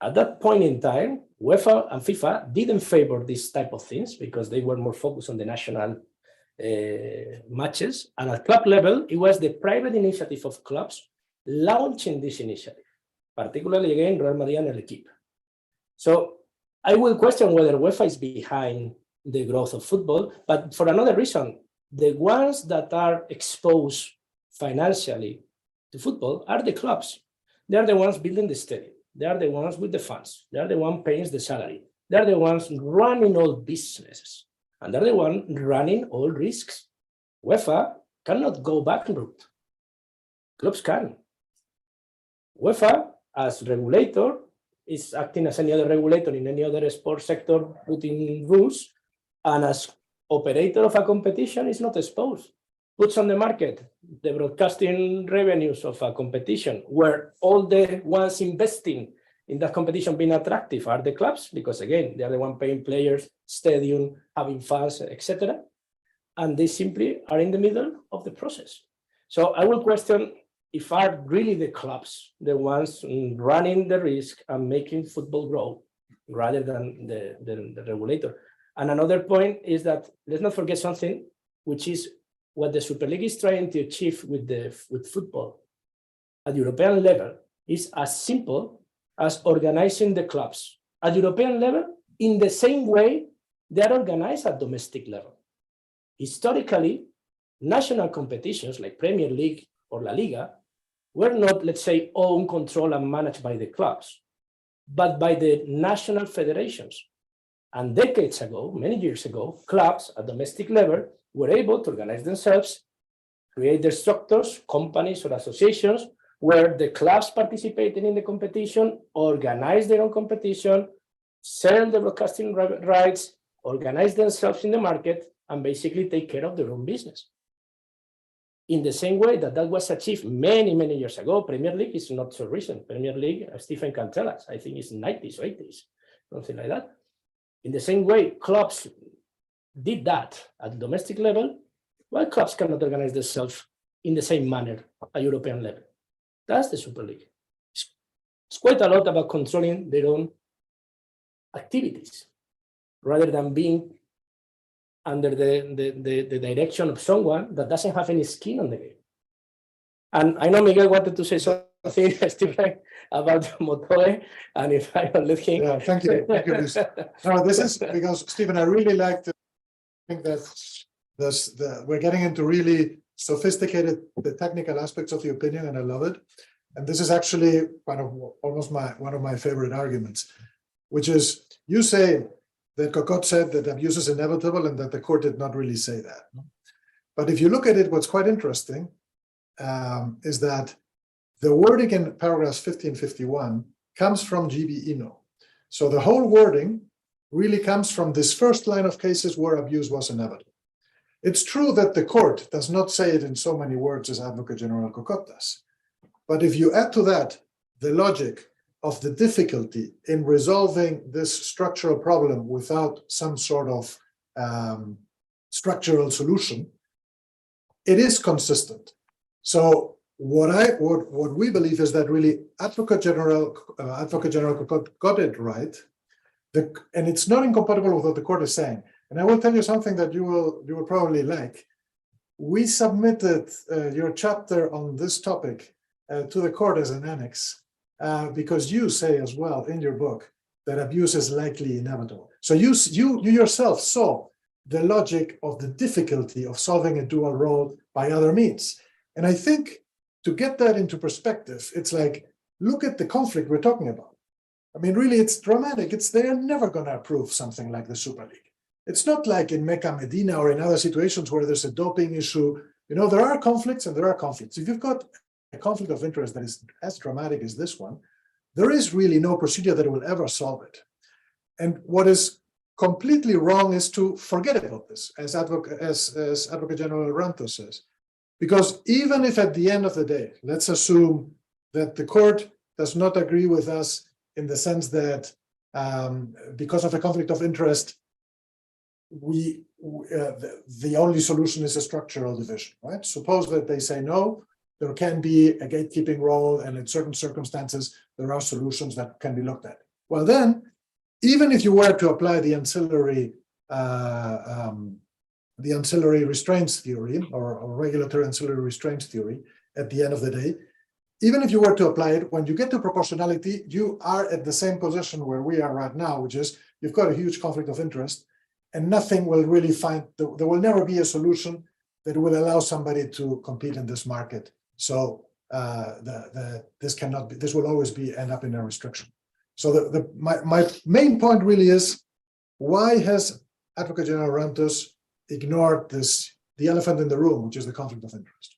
At that point in time, UEFA and FIFA didn't favor this type of things because they were more focused on the national matches. And at club level, it was the private initiative of clubs launching this initiative, particularly again, Real Madrid and L'Equipe. So I will question whether UEFA is behind the growth of football, but for another reason. The ones that are exposed financially to football are the clubs. They are the ones building the stadium. They are the ones with the funds. They are the ones paying the salary. They are the ones running all businesses. And they're the ones running all risks. UEFA cannot go bankrupt. Clubs can. UEFA, as regulator, is acting as any other regulator in any other sports sector, putting rules, and as operator of a competition is not exposed. Puts on the market the broadcasting revenues of a competition, where all the ones investing in that competition being attractive are the clubs, because again, they are the one paying players, stadium, having fans, etc. And they simply are in the middle of the process. So I will question if are really the clubs the ones running the risk and making football grow rather than the regulator. And another point is that let's not forget something, which is what the Super League is trying to achieve with football at European level is as simple as organizing the clubs at European level in the same way they are organized at domestic level. Historically, national competitions like Premier League or La Liga were not, let's say, owned, controlled, and managed by the clubs, but by the national federations. And decades ago, many years ago, clubs at domestic level were able to organize themselves, create their structures, companies or associations, where the clubs participated in the competition, organize their own competition, sell the broadcasting rights, organize themselves in the market, and basically take care of their own business. In the same way that that was achieved many, many years ago. Premier League is not so recent. Premier League, Stephen can tell us, I think it's 90s or 80s, something like that. In the same way, clubs did that at the domestic level. Why clubs cannot organize themselves in the same manner at European level? That's the Super League. It's quite a lot about controlling their own activities rather than being under the direction of someone that doesn't have any skin on the game. And I know Miguel wanted to say something, Stephen, about Motoe, and if I don't let him. Yeah, thank you, Luis. No, this is because, Stephen, I really like to think that we're getting into really sophisticated, the technical aspects of the opinion, and I love it. And this is actually one of my favorite arguments, which is you say that Cocotte said that abuse is inevitable and that the court did not really say that. But if you look at it, what's quite interesting is that the wording in paragraphs 50 and 51 comes from GB Ino. So the whole wording really comes from this first line of cases where abuse was inevitable. It's true that the court does not say it in so many words as Advocate General Cocotte does. But if you add to that the logic of the difficulty in resolving this structural problem without some sort of structural solution, it is consistent. So what we believe is that really Advocate General Cocotte got it right, and it's not incompatible with what the court is saying. And I will tell you something that you will probably like. We submitted your chapter on this topic to the court as an annex, because you say as well in your book that abuse is likely inevitable. So you yourself saw the logic of the difficulty of solving a dual role by other means. And I think to get that into perspective, it's like, look at the conflict we're talking about. I mean, really, it's dramatic. They're never going to approve something like the Super League. It's not like in Mecca Medina or in other situations where there's a doping issue. You know, there are conflicts and there are conflicts. If you've got a conflict of interest that is as dramatic as this one, there is really no procedure that will ever solve it. And what is completely wrong is to forget about this, as Advocate General Ranto says. Because even if at the end of the day, let's assume that the court does not agree with us in the sense that because of a conflict of interest, the only solution is a structural division, right? Suppose that they say no, there can be a gatekeeping role, and in certain circumstances, there are solutions that can be looked at. Well, then, even if you were to apply the ancillary restraints theory or regulatory ancillary restraints theory at the end of the day, even if you were to apply it, when you get to proportionality, you are at the same position where we are right now, which is you've got a huge conflict of interest, and nothing will really there will never be a solution that will allow somebody to compete in this market. So this will always end up in a restriction. So my main point really is, why has Advocate General Rantos ignored the elephant in the room, which is the conflict of interest?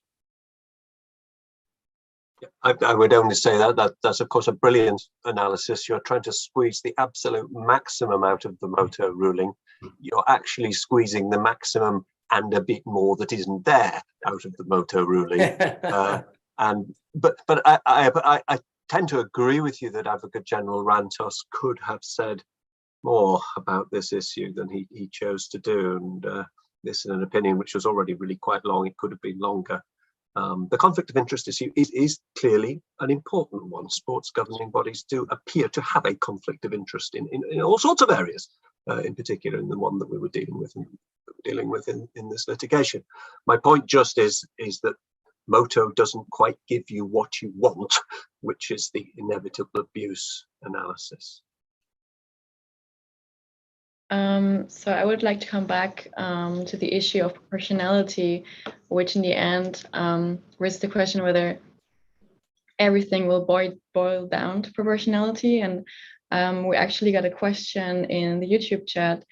I would only say that's of course a brilliant analysis. You're trying to squeeze the absolute maximum out of the Moto ruling. You're actually squeezing the maximum and a bit more that isn't there out of the Moto ruling. But I tend to agree with you that Advocate General Rantos could have said more about this issue than he chose to do. And this is an opinion which was already really quite long. It could have been longer. The conflict of interest issue is clearly an important one. Sports governing bodies do appear to have a conflict of interest in all sorts of areas, in particular in the one that we were dealing with in this litigation. My point just is that Moto doesn't quite give you what you want, which is the inevitable abuse analysis. So I would like to come back to the issue of proportionality, which in the end raises the question whether everything will boil down to proportionality. And we actually got a question in the YouTube chat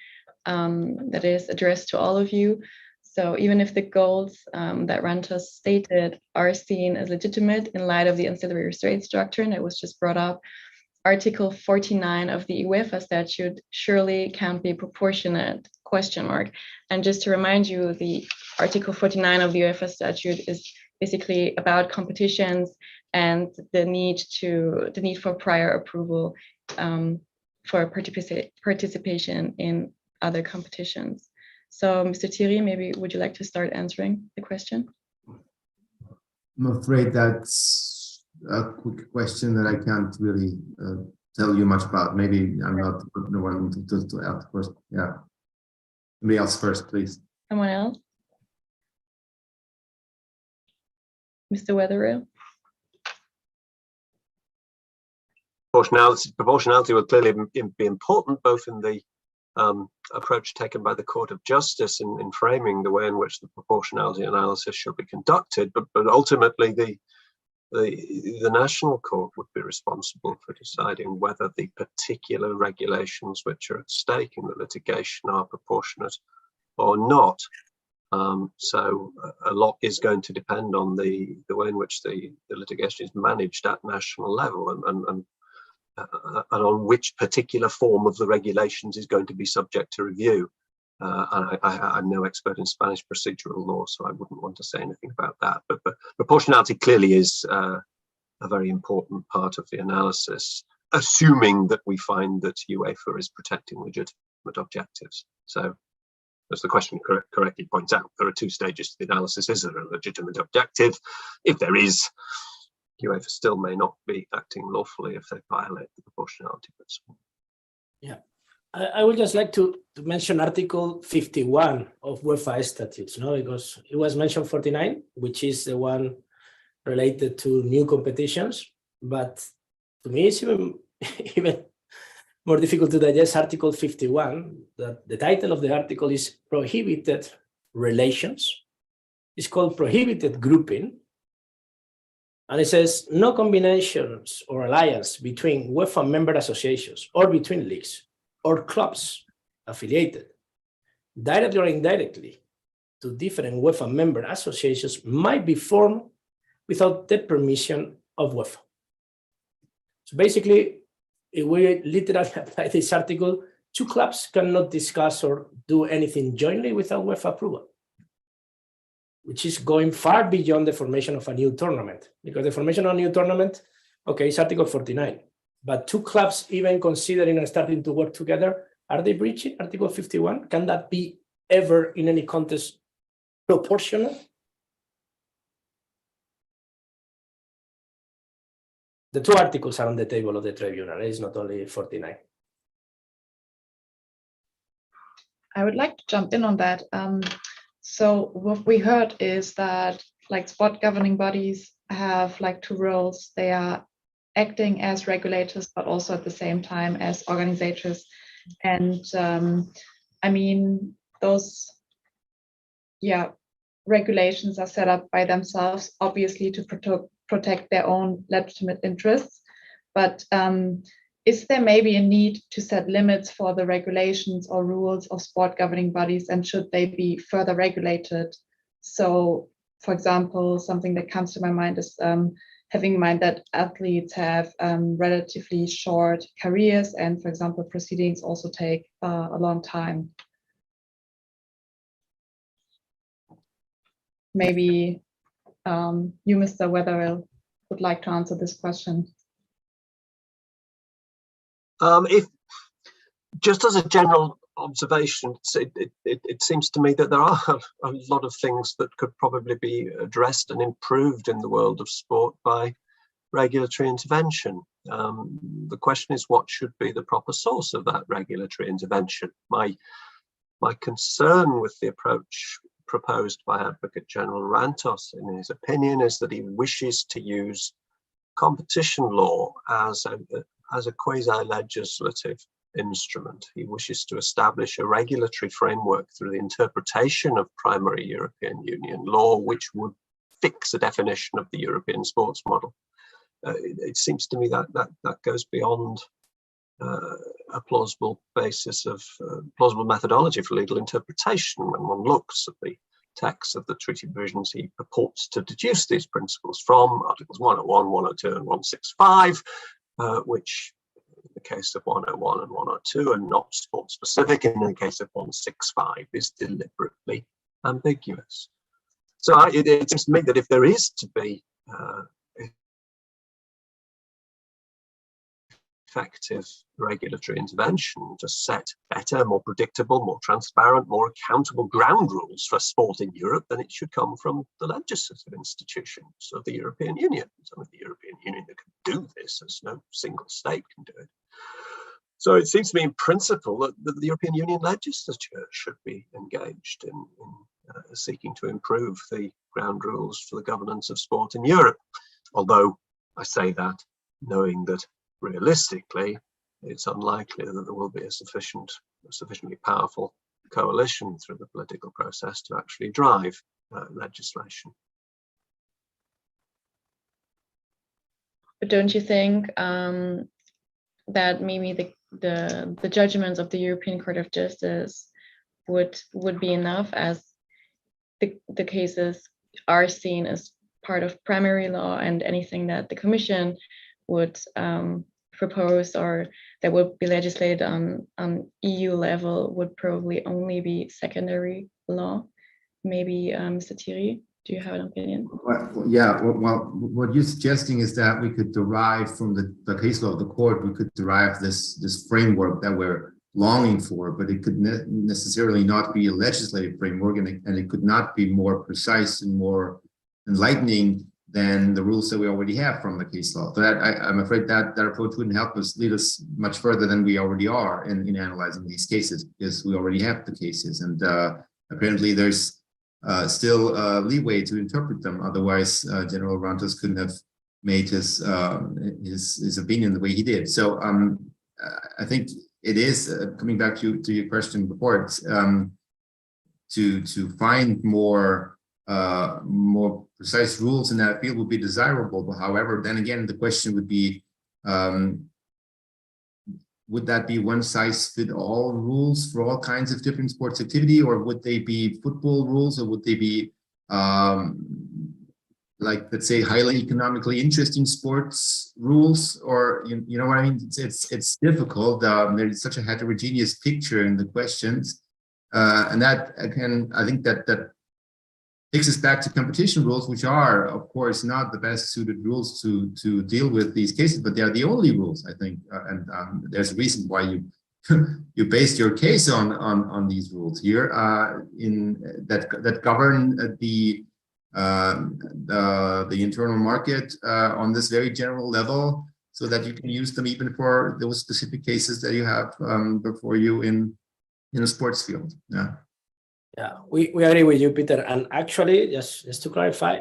that is addressed to all of you. So even if the goals that Rantos stated are seen as legitimate in light of the ancillary restraints doctrine that was just brought up, Article 49 of the UEFA statute surely can't be proportionate question mark. And just to remind you, the Article 49 of the UEFA statute is basically about competitions and the need for prior approval for participation in other competitions. So, Mr. Thierry, maybe would you like to start answering the question? I'm afraid that's a quick question that I can't really tell you much about. Maybe I'm not the one to ask first. Yeah. Somebody else first, please. Someone else? Mr. Wetherill? Proportionality will clearly be important, both in the approach taken by the Court of Justice in framing the way in which the proportionality analysis should be conducted, but ultimately the National Court would be responsible for deciding whether the particular regulations which are at stake in the litigation are proportionate or not. So a lot is going to depend on the way in which the litigation is managed at national level and on which particular form of the regulations is going to be subject to review. And I'm no expert in Spanish procedural law, so I wouldn't want to say anything about that. But proportionality clearly is a very important part of the analysis, assuming that we find that UEFA is protecting legitimate objectives. So, as the question correctly points out, there are two stages to the analysis. Is there a legitimate objective? If there is, UEFA still may not be acting lawfully if they violate the proportionality principle. Yeah, I would just like to mention Article 51 of UEFA statutes, because it was mentioned 49, which is the one related to new competitions. But to me, it's even more difficult to digest Article 51. That the title of the article is Prohibited Relations. It's called Prohibited Grouping. And it says, no combinations or alliance between UEFA member associations or between leagues or clubs affiliated, directly or indirectly, to different UEFA member associations might be formed without the permission of UEFA. So basically, if we literally apply this article, two clubs cannot discuss or do anything jointly without UEFA approval, which is going far beyond the formation of a new tournament, because the formation of a new tournament, okay, it's Article 49, but two clubs even considering and starting to work together, are they breaching Article 51? Can that be ever in any context proportional? The two articles are on the table of the tribunal. It's not only 49. I would like to jump in on that. So what we heard is that sport governing bodies have two roles. They are acting as regulators, but also at the same time as organizers. And I mean, those regulations are set up by themselves, obviously to protect their own legitimate interests. But is there maybe a need to set limits for the regulations or rules of sport governing bodies, and should they be further regulated? So, for example, something that comes to my mind is having in mind that athletes have relatively short careers, and, for example, proceedings also take a long time. Maybe you, Mr. Wetherill, would like to answer this question. If just as a general observation, it seems to me that there are a lot of things that could probably be addressed and improved in the world of sport by regulatory intervention. The question is, what should be the proper source of that regulatory intervention? My concern with the approach proposed by Advocate General Rantos, in his opinion, is that he wishes to use competition law as a quasi-legislative instrument. He wishes to establish a regulatory framework through the interpretation of primary European Union law, which would fix a definition of the European sports model. It seems to me that goes beyond a plausible basis of plausible methodology for legal interpretation. When one looks at the text of the treaty provisions he purports to deduce these principles from, Articles 101, 102, and 165, which, in the case of 101 and 102 and not sport specific, and in the case of 165 is deliberately ambiguous. So it seems to me that if there is to be effective regulatory intervention to set better, more predictable, more transparent, more accountable ground rules for sport in Europe, then it should come from the legislative institutions of the European Union. It's only the European Union that can do this, as no single state can do it. So it seems to me in principle that the European Union legislature should be engaged in seeking to improve the ground rules for the governance of sport in Europe. Although I say that knowing that realistically, it's unlikely that there will be a sufficiently powerful coalition through the political process to actually drive legislation. But don't you think that maybe the judgments of the European Court of Justice would be enough, as the cases are seen as part of primary law, and anything that the Commission would propose or that would be legislated on EU level would probably only be secondary law? Maybe Mr. Thierry, do you have an opinion? Well, what you're suggesting is that we could derive from the case law of the court, we could derive this framework that we're longing for, but it could necessarily not be a legislative framework, and it could not be more precise and more enlightening than the rules that we already have from the case law. So that I'm afraid that approach wouldn't help us, lead us much further than we already are in analyzing these cases, because we already have the cases, and apparently there's still leeway to interpret them. Otherwise, General Rantos couldn't have made his opinion the way he did. So I think it is coming back to your question before, to find more precise rules in that field would be desirable. But however, then again, the question would be, would that be one size fit all rules for all kinds of different sports activity, or would they be football rules, or would they be like, let's say, highly economically interesting sports rules? Or you know what I mean? It's difficult. There's such a heterogeneous picture in the questions, and that I think that takes us back to competition rules, which are, of course, not the best suited rules to deal with these cases, but they are the only rules, I think. And there's a reason why you based your case on these rules here, that govern the internal market on this very general level, so that you can use them even for those specific cases that you have before you in a sports field. Yeah, we agree with you, Peter. And actually, just to clarify,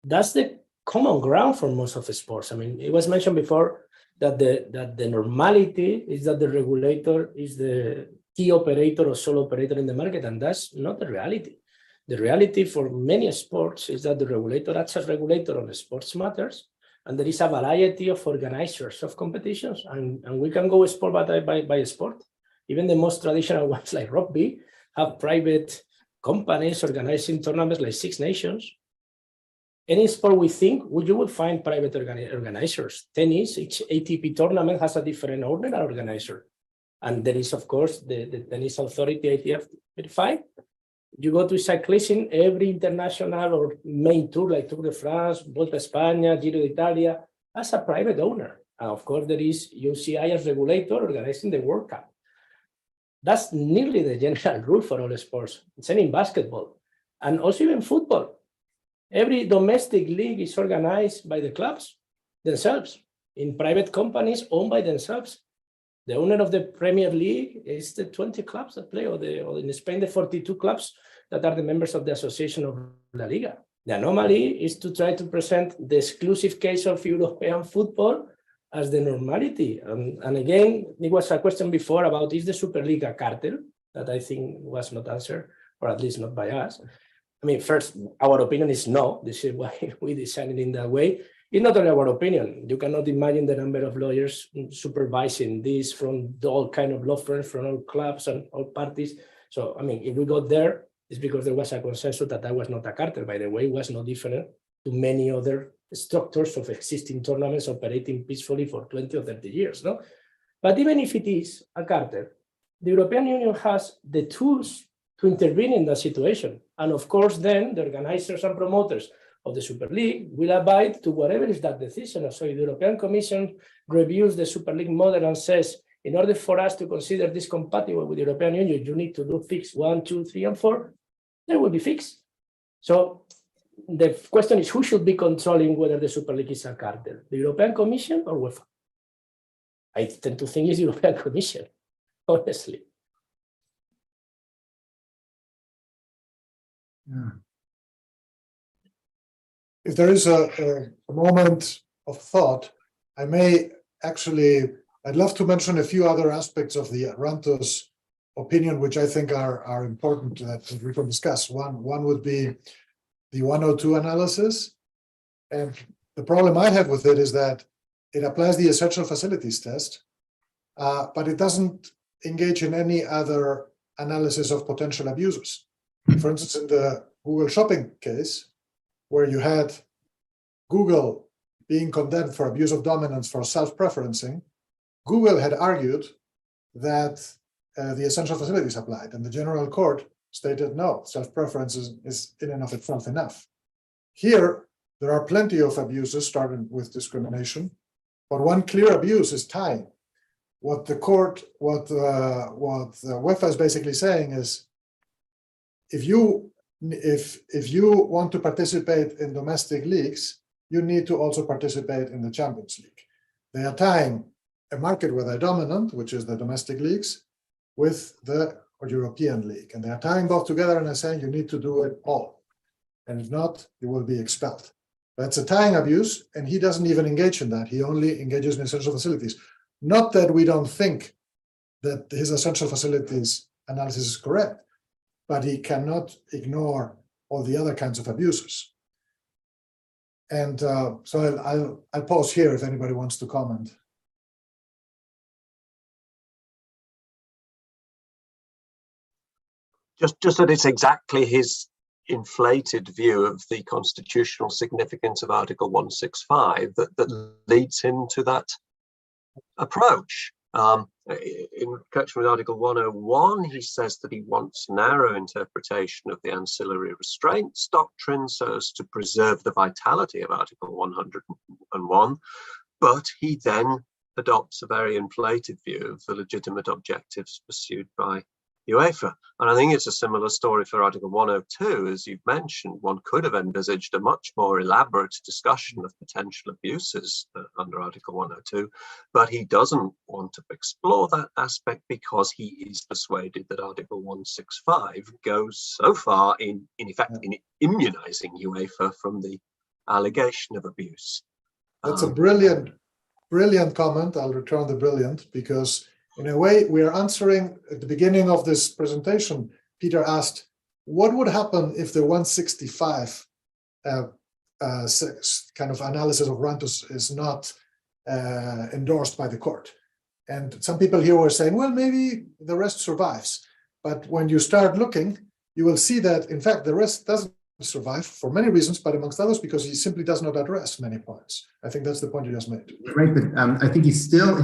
that's the common ground for most of the sports. I mean, it was mentioned before that the normality is that the regulator is the key operator or sole operator in the market, and that's not the reality. The reality for many sports is that the regulator acts as regulator on the sports matters, and there is a variety of organizers of competitions, and we can go sport by sport. Even the most traditional ones like rugby have private companies organizing tournaments like Six Nations. Any sport we think, you will find private organizers. Tennis, each ATP tournament has a different owner or organizer. And there is, of course, the tennis authority, ITF 35. You go to cycling, every international or main tour like Tour de France, Volta a España, Giro d'Italia, has a private owner. And of course, there is UCI as regulator organizing the World Cup. That's nearly the general rule for all sports. Same in basketball, and also even football. Every domestic league is organized by the clubs themselves, in private companies owned by themselves. The owner of the Premier League is the 20 clubs that play, or in Spain, the 42 clubs that are the members of the Association of La Liga. The anomaly is to try to present the exclusive case of European football as the normality. And again, there was a question before about, is the Superliga a cartel? That I think was not answered, or at least not by us. I mean, first, our opinion is no. This is why we designed it in that way. It's not only our opinion. You cannot imagine the number of lawyers supervising this from all kind of law firms, from all clubs and all parties. So, I mean, if we got there, it's because there was a consensus that was not a cartel. By the way, it was no different to many other structures of existing tournaments operating peacefully for 20 or 30 years. No, But even if it is a cartel, the European Union has the tools to intervene in that situation. And of course, then the organizers and promoters of the Super League will abide to whatever is that decision. So if the European Commission reviews the Super League model and says, in order for us to consider this compatible with the European Union, you need to do fix 1, 2, 3, and 4, they will be fixed. So the question is, who should be controlling whether the Super League is a cartel, the European Commission or UEFA? I tend to think it's the European Commission, honestly. Yeah. If there is a moment of thought, I may actually, I'd love to mention a few other aspects of the Rantos opinion, which I think are important that we can discuss. One would be the 102 analysis. And the problem I have with it is that it applies the essential facilities test, but it doesn't engage in any other analysis of potential abuses. For instance, in the Google shopping case, where you had Google being condemned for abuse of dominance for self-preferencing, Google had argued that the essential facilities applied, and the General Court stated no, self-preference is in and of itself enough. Here, there are plenty of abuses starting with discrimination, but one clear abuse is tying. What the court, what UEFA is basically saying is, if you want to participate in domestic leagues, you need to also participate in the Champions League. They are tying a market where they're dominant, which is the domestic leagues, with the European League. And they are tying both together and are saying you need to do it all. And if not, you will be expelled. That's a tying abuse, and he doesn't even engage in that. He only engages in essential facilities. Not that we don't think that his essential facilities analysis is correct, but he cannot ignore all the other kinds of abuses. And so I'll pause here if anybody wants to comment. Just that it's exactly his inflated view of the constitutional significance of Article 165 that leads him to that approach. In connection with Article 101, he says that he wants narrow interpretation of the ancillary restraints doctrine so as to preserve the vitality of Article 101, but he then adopts a very inflated view of the legitimate objectives pursued by UEFA. And I think it's a similar story for Article 102. As you've mentioned, one could have envisaged a much more elaborate discussion of potential abuses under Article 102, but he doesn't want to explore that aspect because he is persuaded that Article 165 goes so far in effect in immunizing UEFA from the allegation of abuse. That's a brilliant comment. I'll return the brilliant, because in a way, we are answering at the beginning of this presentation. Peter asked, what would happen if the 165 kind of analysis of Rantos is not endorsed by the court? And some people here were saying, well, maybe the rest survives. But when you start looking, you will see that, in fact, the rest doesn't survive for many reasons, but amongst others, because he simply does not address many points. I think that's the point you just made. Right, but I think he's still,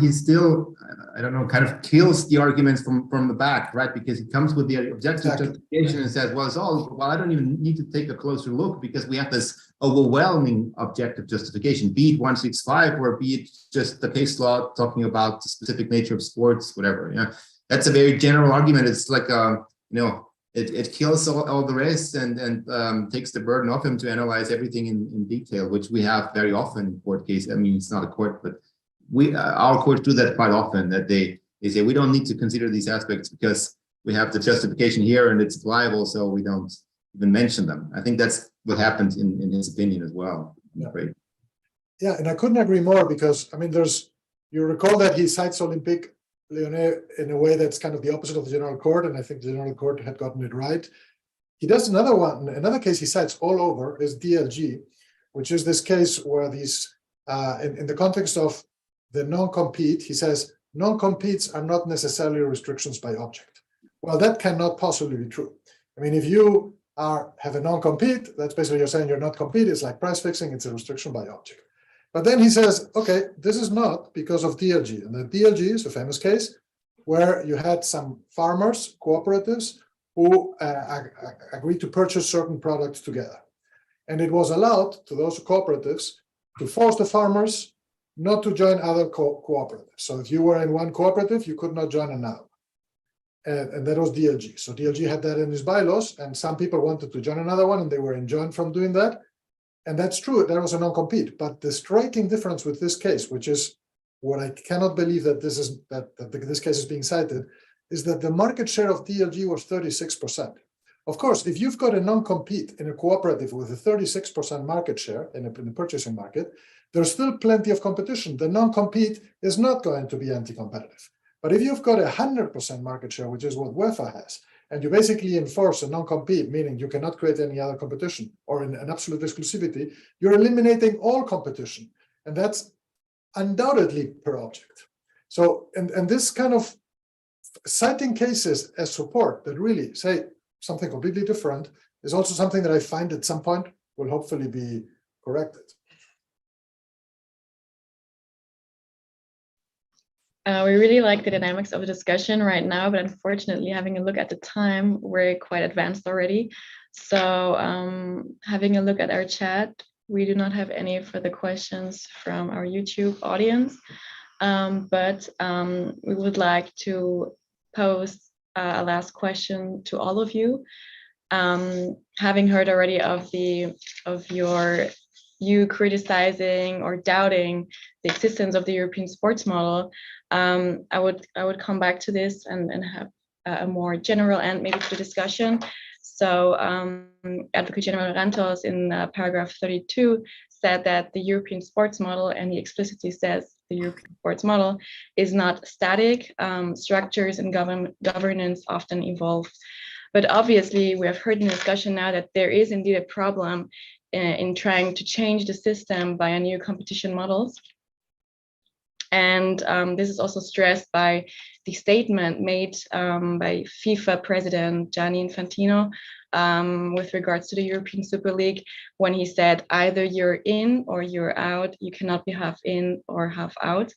I don't know, kind of kills the arguments from the back, right? Because he comes with the objective justification and says, well, it's all, well, I don't even need to take a closer look because we have this overwhelming objective justification, be it 165 or be it just the case law talking about the specific nature of sports, whatever. Yeah, that's a very general argument. It's like, it kills all the rest and takes the burden off him to analyze everything in detail, which we have very often in court cases. I mean, it's not a court, but our courts do that quite often, that they say we don't need to consider these aspects because we have the justification here and it's liable, so we don't even mention them. I think that's what happened in his opinion as well. Yeah. Yeah, and I couldn't agree more, because I mean, you recall that he cites Olympique Lyonnais in a way that's kind of the opposite of the General Court, and I think the General Court had gotten it right. He does another case he cites all over is DLG, which is this case where these, in the context of the non-compete, he says, non-competes are not necessarily restrictions by object. Well, that cannot possibly be true. I mean, if you have a non-compete, that's basically you're saying you're not compete, it's like price fixing, it's a restriction by object. But then he says, okay, this is not because of DLG. And the DLG is a famous case where you had some farmers, cooperatives, who agreed to purchase certain products together. And it was allowed to those cooperatives to force the farmers not to join other cooperatives. So if you were in one cooperative, you could not join another. And that was DLG. So DLG had that in his bylaws, and some people wanted to join another one, and they were enjoined from doing that. And that's true, there was a non-compete. But the striking difference with this case, which is what I cannot believe that this case is being cited, is that the market share of DLG was 36%. Of course, if you've got a non-compete in a cooperative with a 36% market share in the purchasing market, there's still plenty of competition. The non-compete is not going to be anti-competitive. But if you've got a 100% market share, which is what UEFA has, and you basically enforce a non-compete, meaning you cannot create any other competition, or an absolute exclusivity, you're eliminating all competition. And that's undoubtedly per object. So, and this kind of citing cases as support that really say something completely different is also something that I find at some point will hopefully be corrected. We really like the dynamics of the discussion right now, but unfortunately, having a look at the time, we're quite advanced already. So having a look at our chat, we do not have any further questions from our YouTube audience, but we would like to pose a last question to all of you. Having heard already of you criticizing or doubting the existence of the European sports model, I would come back to this and have a more general end maybe to the discussion. So Advocate General Rantos in paragraph 32 said that the European sports model, and he explicitly says the European sports model is not static. Structures and governance often evolve. But obviously, we have heard in the discussion now that there is indeed a problem in trying to change the system via new competition models. And this is also stressed by the statement made by FIFA President Gianni Infantino with regards to the European Super League, when he said, either you're in or you're out, you cannot be half in or half out.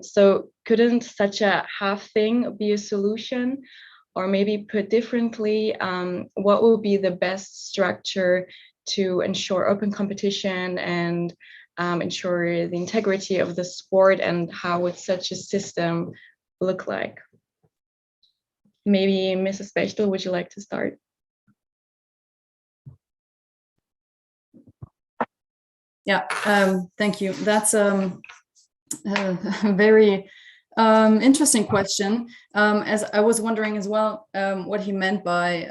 So couldn't such a half thing be a solution? Or maybe put differently, what will be the best structure to ensure open competition and ensure the integrity of the sport, and how would such a system look like? Maybe Mrs. Bechtel, would you like to start? Yeah, thank you. That's a very interesting question. As I was wondering as well, what he meant by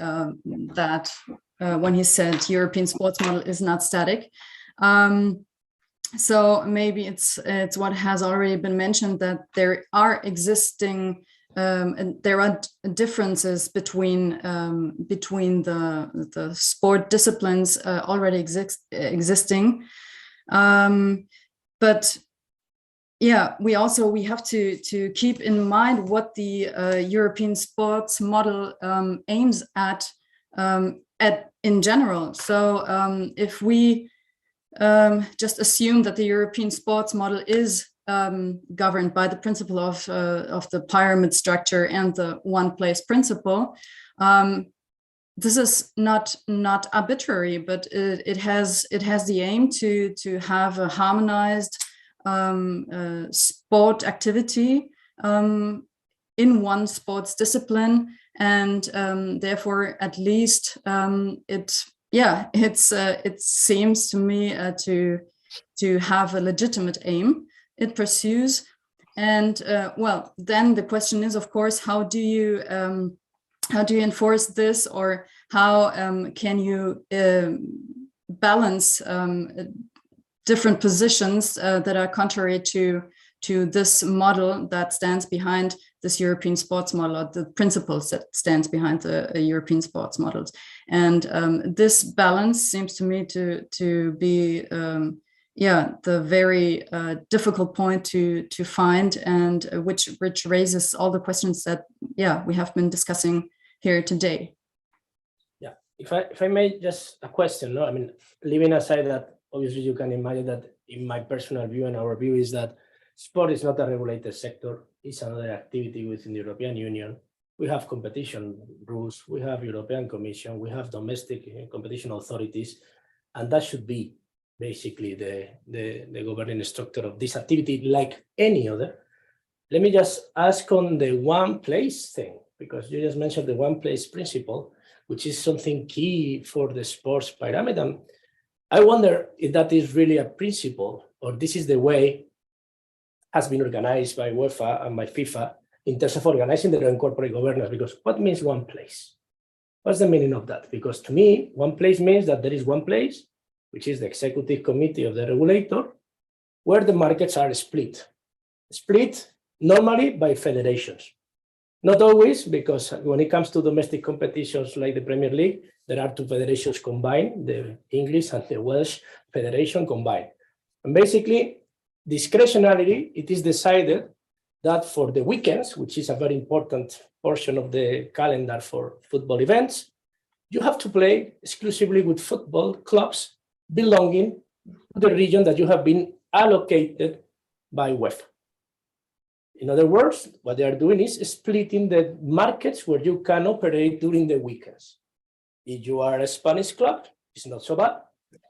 that when he said European sports model is not static. So maybe it's what has already been mentioned, that there are existing and there are differences between the sport disciplines already existing, but yeah, we have to keep in mind what the European sports model aims at in general. So if we just assume that the European sports model is governed by the principle of the pyramid structure and the one place principle, this is not arbitrary, but it has the aim to have a harmonized sport activity in one sports discipline, and therefore at least it seems to me to have a legitimate aim it pursues. And well, then the question is, of course, how do you enforce this, or how can you balance different positions that are contrary to this model that stands behind this European sports model, or the principles that stands behind the European sports models. And this balance seems to me to be the very difficult point to find, and which raises all the questions that we have been discussing here today. Yeah, if I may, just a question. No, I mean, leaving aside that obviously you can imagine that in my personal view and our view, is that sport is not a regulated sector. It's another activity within the European Union. We have competition rules, we have European Commission, we have domestic competition authorities, and that should be basically the governing structure of this activity like any other. Let me just ask on the one place thing, because you just mentioned the one place principle, which is something key for the sports pyramid. I wonder if that is really a principle, or this is the way has been organized by UEFA and by FIFA in terms of organizing their own corporate governance. Because what means one place? What's the meaning of that? Because to me, one place means that there is one place, which is the executive committee of the regulator, where the markets are split. Split normally by federations. Not always, because when it comes to domestic competitions like the Premier League, there are two federations combined, the English and the Welsh Federation combined. And basically, discretionarily, it is decided that for the weekends, which is a very important portion of the calendar for football events, you have to play exclusively with football clubs belonging to the region that you have been allocated by UEFA. In other words, what they are doing is splitting the markets where you can operate during the weekends. If you are a Spanish club, it's not so bad.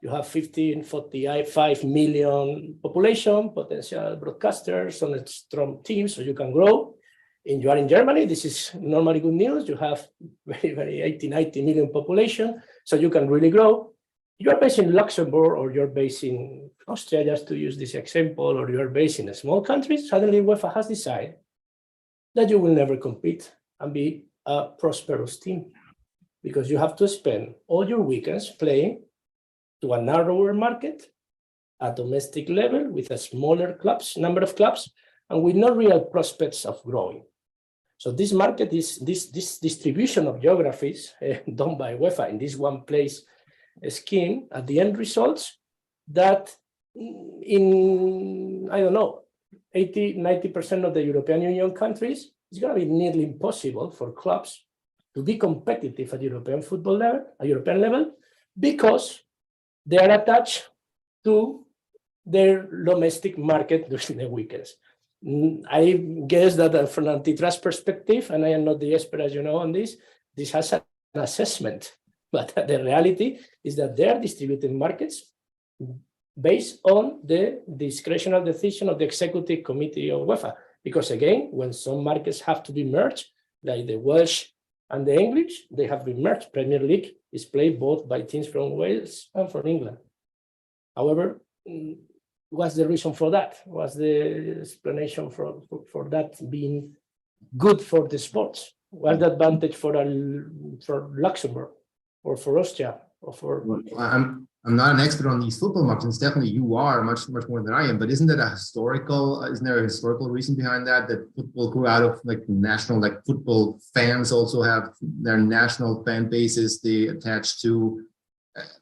You have 45 million population, potential broadcasters on a strong team, so you can grow. And you are in Germany, this is normally good news. You have very 90 million population, so you can really grow. You are based in Luxembourg, or you're based in Austria, just to use this example, or you're based in a small country. Suddenly UEFA has decided that you will never compete and be a prosperous team, because you have to spend all your weekends playing to a narrower market at domestic level with a smaller number of clubs, and with no real prospects of growing. So this market is this distribution of geographies done by UEFA in this one place scheme, at the end results that in, I don't know, 80–90% of the European Union countries, it's going to be nearly impossible for clubs to be competitive at European football level, because they are attached to their domestic market during the weekends. I guess that from an antitrust perspective, and I am not the expert, as you know, on this has an assessment. But the reality is that they are distributing markets based on the discretionary decision of the executive committee of UEFA. Because again, when some markets have to be merged, like the Welsh and the English, they have been merged. Premier League is played both by teams from Wales and from England. However, what's the reason for that? What's the explanation for that being good for the sports? What's the advantage for Luxembourg or for Austria or for? Well, I'm not an expert on these football markets. Definitely, you are much more than I am. But isn't there a historical reason behind that? That football grew out of national, football fans also have their national fan bases they attach to.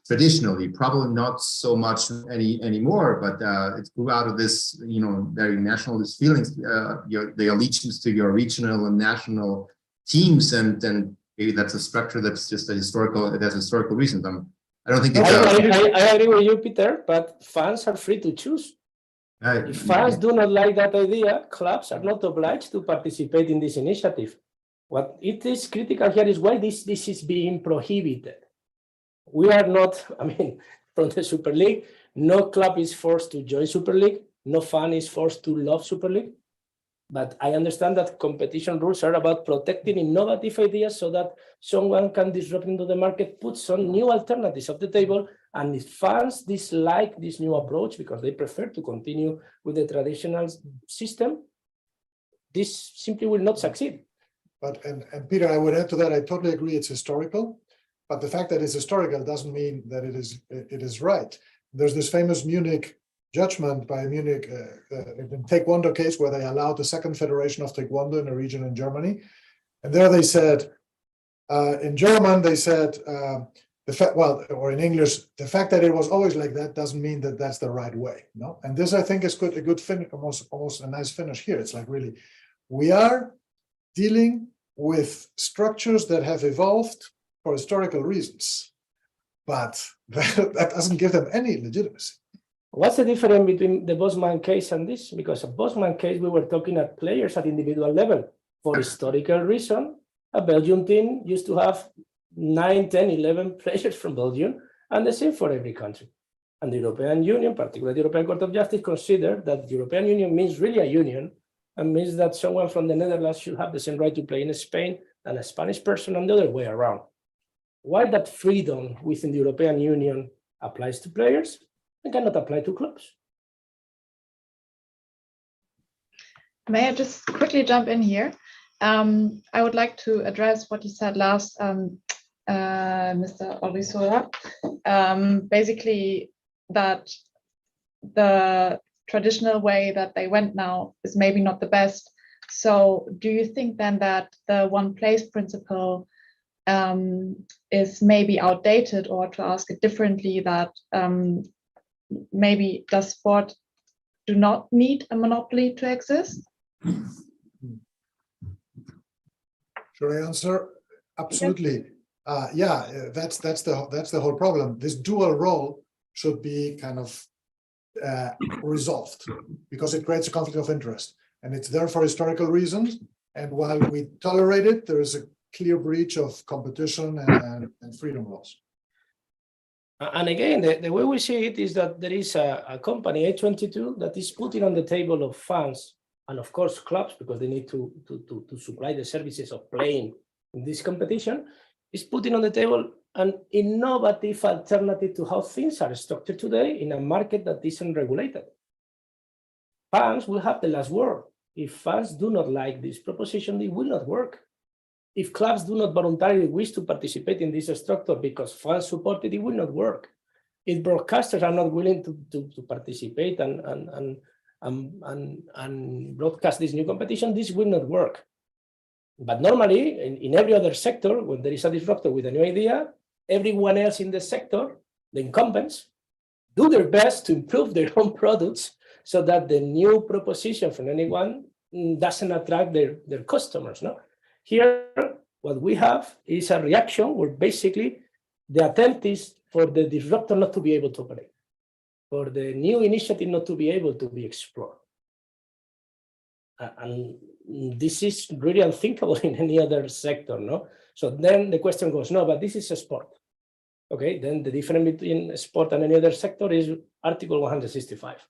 Traditionally, probably not so much anymore, but it grew out of this, very nationalist feelings, the allegiance to your regional and national teams, and maybe that's a structure that's just it has historical reasons. I don't think I agree with you, Peter, but fans are free to choose. If fans do not like that idea, clubs are not obliged to participate in this initiative. What it is critical here is why this is being prohibited. We are not, from the Super League, no club is forced to join Super League, no fan is forced to love Super League. But I understand that competition rules are about protecting innovative ideas so that someone can disrupt into the market, put some new alternatives on the table, and if fans dislike this new approach because they prefer to continue with the traditional system, this simply will not succeed. But and Peter, I would add to that, I totally agree it's historical. But the fact that it's historical doesn't mean that it is right. There's this famous Munich judgment by Munich in Taekwondo case where they allowed the second federation of Taekwondo in a region in Germany. And there they said, in German, they said, or in English, the fact that it was always like that doesn't mean that that's the right way. No? And this, I think, is a good finish, almost a nice finish here. It's like, really, we are dealing with structures that have evolved for historical reasons, but that doesn't give them any legitimacy. What's the difference between the Bosman case and this? Because a Bosman case, we were talking at players at individual level. For historical reason, a Belgian team used to have 9, 10, 11 players from Belgium, and the same for every country. And the European Union, particularly the European Court of Justice, considered that the European Union means really a union, and means that someone from the Netherlands should have the same right to play in Spain than a Spanish person, and the other way around. Why that freedom within the European Union applies to players and cannot apply to clubs? May I just quickly jump in here? I would like to address what you said last, Mr. Orisola. Basically, that the traditional way that they went now is maybe not the best. So do you think then that the one place principle is maybe outdated, or to ask it differently, that maybe does sport do not need a monopoly to exist? Should I answer? Absolutely. Yeah, that's the whole problem. This dual role should be kind of resolved, because it creates a conflict of interest, and it's there for historical reasons. And while we tolerate it, there is a clear breach of competition and freedom laws. And again, the way we see it is that there is a company, A22, that is putting on the table of fans and of course clubs, because they need to supply the services of playing in this competition, is putting on the table an innovative alternative to how things are structured today in a market that isn't regulated. Fans will have the last word. If fans do not like this proposition, it will not work. If clubs do not voluntarily wish to participate in this structure because fans support it, it will not work. If broadcasters are not willing to participate and broadcast this new competition, this will not work. But normally, in every other sector, when there is a disruptor with a new idea, everyone else in the sector, the incumbents, do their best to improve their own products so that the new proposition from anyone doesn't attract their customers. No? Here, what we have is a reaction where basically the attempt is for the disruptor not to be able to operate, for the new initiative not to be able to be explored. And this is really unthinkable in any other sector, no? So then the question goes, no, but this is a sport. Okay, then the difference between sport and any other sector is Article 165.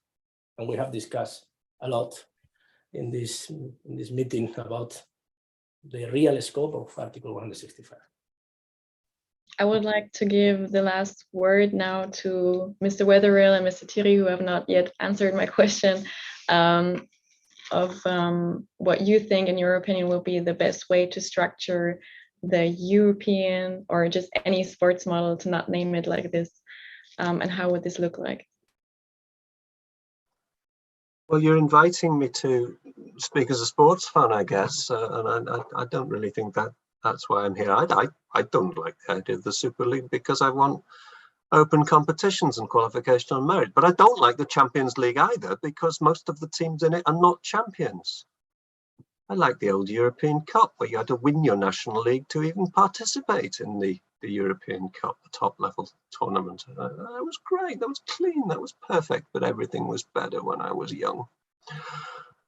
And we have discussed a lot in this meeting about the real scope of Article 165. I would like to give the last word now to Mr. Wetherill and Mr. Thierry, who have not yet answered my question, of what you think, in your opinion, will be the best way to structure the European or just any sports model, to not name it like this, and how would this look like? Well, you're inviting me to speak as a sports fan, I guess, and I don't really think that's why I'm here. I don't like the idea of the Super League because I want open competitions and qualification on merit. But I don't like the Champions League either because most of the teams in it are not champions. I like the old European Cup where you had to win your national league to even participate in the European Cup, the top level tournament. That was great, that was clean, that was perfect, but everything was better when I was young.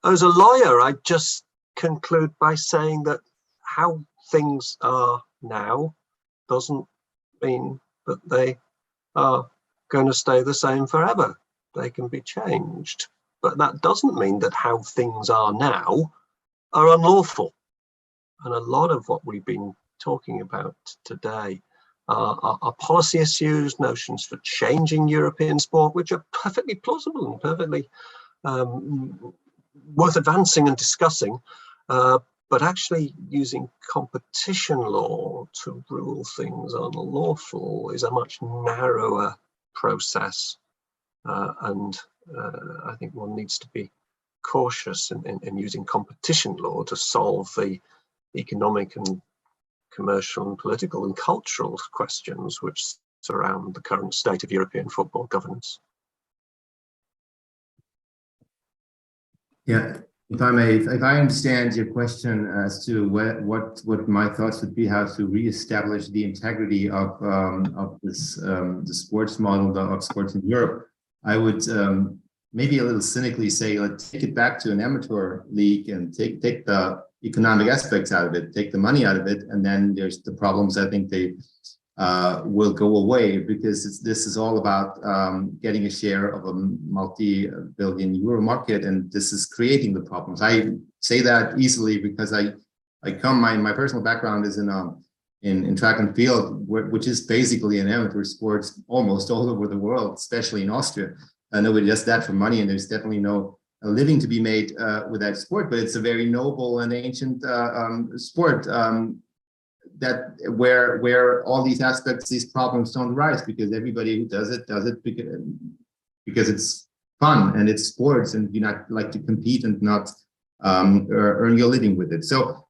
As a lawyer, I just conclude by saying that how things are now doesn't mean that they are going to stay the same forever. They can be changed, but that doesn't mean that how things are now are unlawful. And a lot of what we've been talking about today are policy issues, notions for changing European sport, which are perfectly plausible and perfectly worth advancing and discussing. But actually using competition law to rule things unlawful is a much narrower process. And I think one needs to be cautious in using competition law to solve the economic and commercial and political and cultural questions which surround the current state of European football governance. Yeah. If I may, if I understand your question as to what my thoughts would be, how to reestablish the integrity of this the sports model of sports in Europe, I would maybe a little cynically say, let's take it back to an amateur league and take the economic aspects out of it, take the money out of it, and then there's the problems. I think they will go away, because this is all about getting a share of a multi-billion euro market, and this is creating the problems. I say that easily because my personal background is in track and field, which is basically an amateur sport almost all over the world, especially in Austria. Nobody does that for money, and there's definitely no living to be made with that sport, but it's a very noble and ancient sport that where all these aspects, these problems don't arise, because everybody who does it because it's fun and it's sports, and you not like to compete and not earn your living with it. So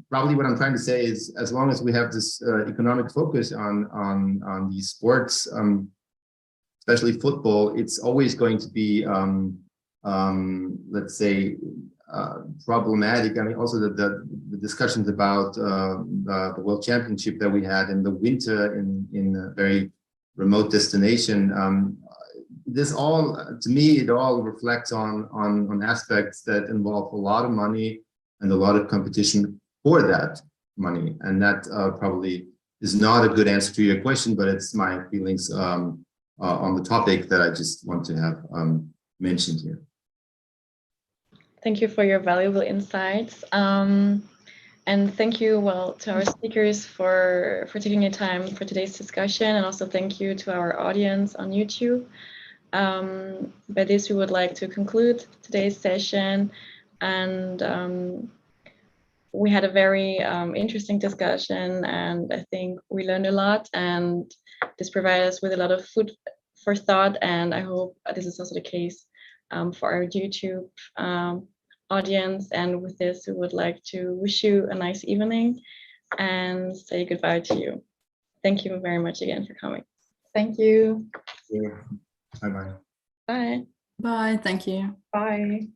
probably what I'm trying to say is, as long as we have this economic focus on these sports, especially football, it's always going to be let's say problematic. I mean, also the discussions about the World Championship that we had in the winter in a very remote destination. This all, to me, it all reflects on aspects that involve a lot of money and a lot of competition for that money, and that probably is not a good answer to your question, but it's my feelings on the topic that I just want to have mentioned here. Thank you for your valuable insights. And thank you, to our speakers for taking your time for today's discussion, and also thank you to our audience on YouTube. By this, we would like to conclude today's session, and we had a very interesting discussion, and I think we learned a lot, and this provided us with a lot of food for thought, and I hope this is also the case for our YouTube audience. And with this, we would like to wish you a nice evening and say goodbye to you. Thank you very much again for coming. Thank you. Yeah. Bye-bye. Bye. Bye. Thank you. Bye.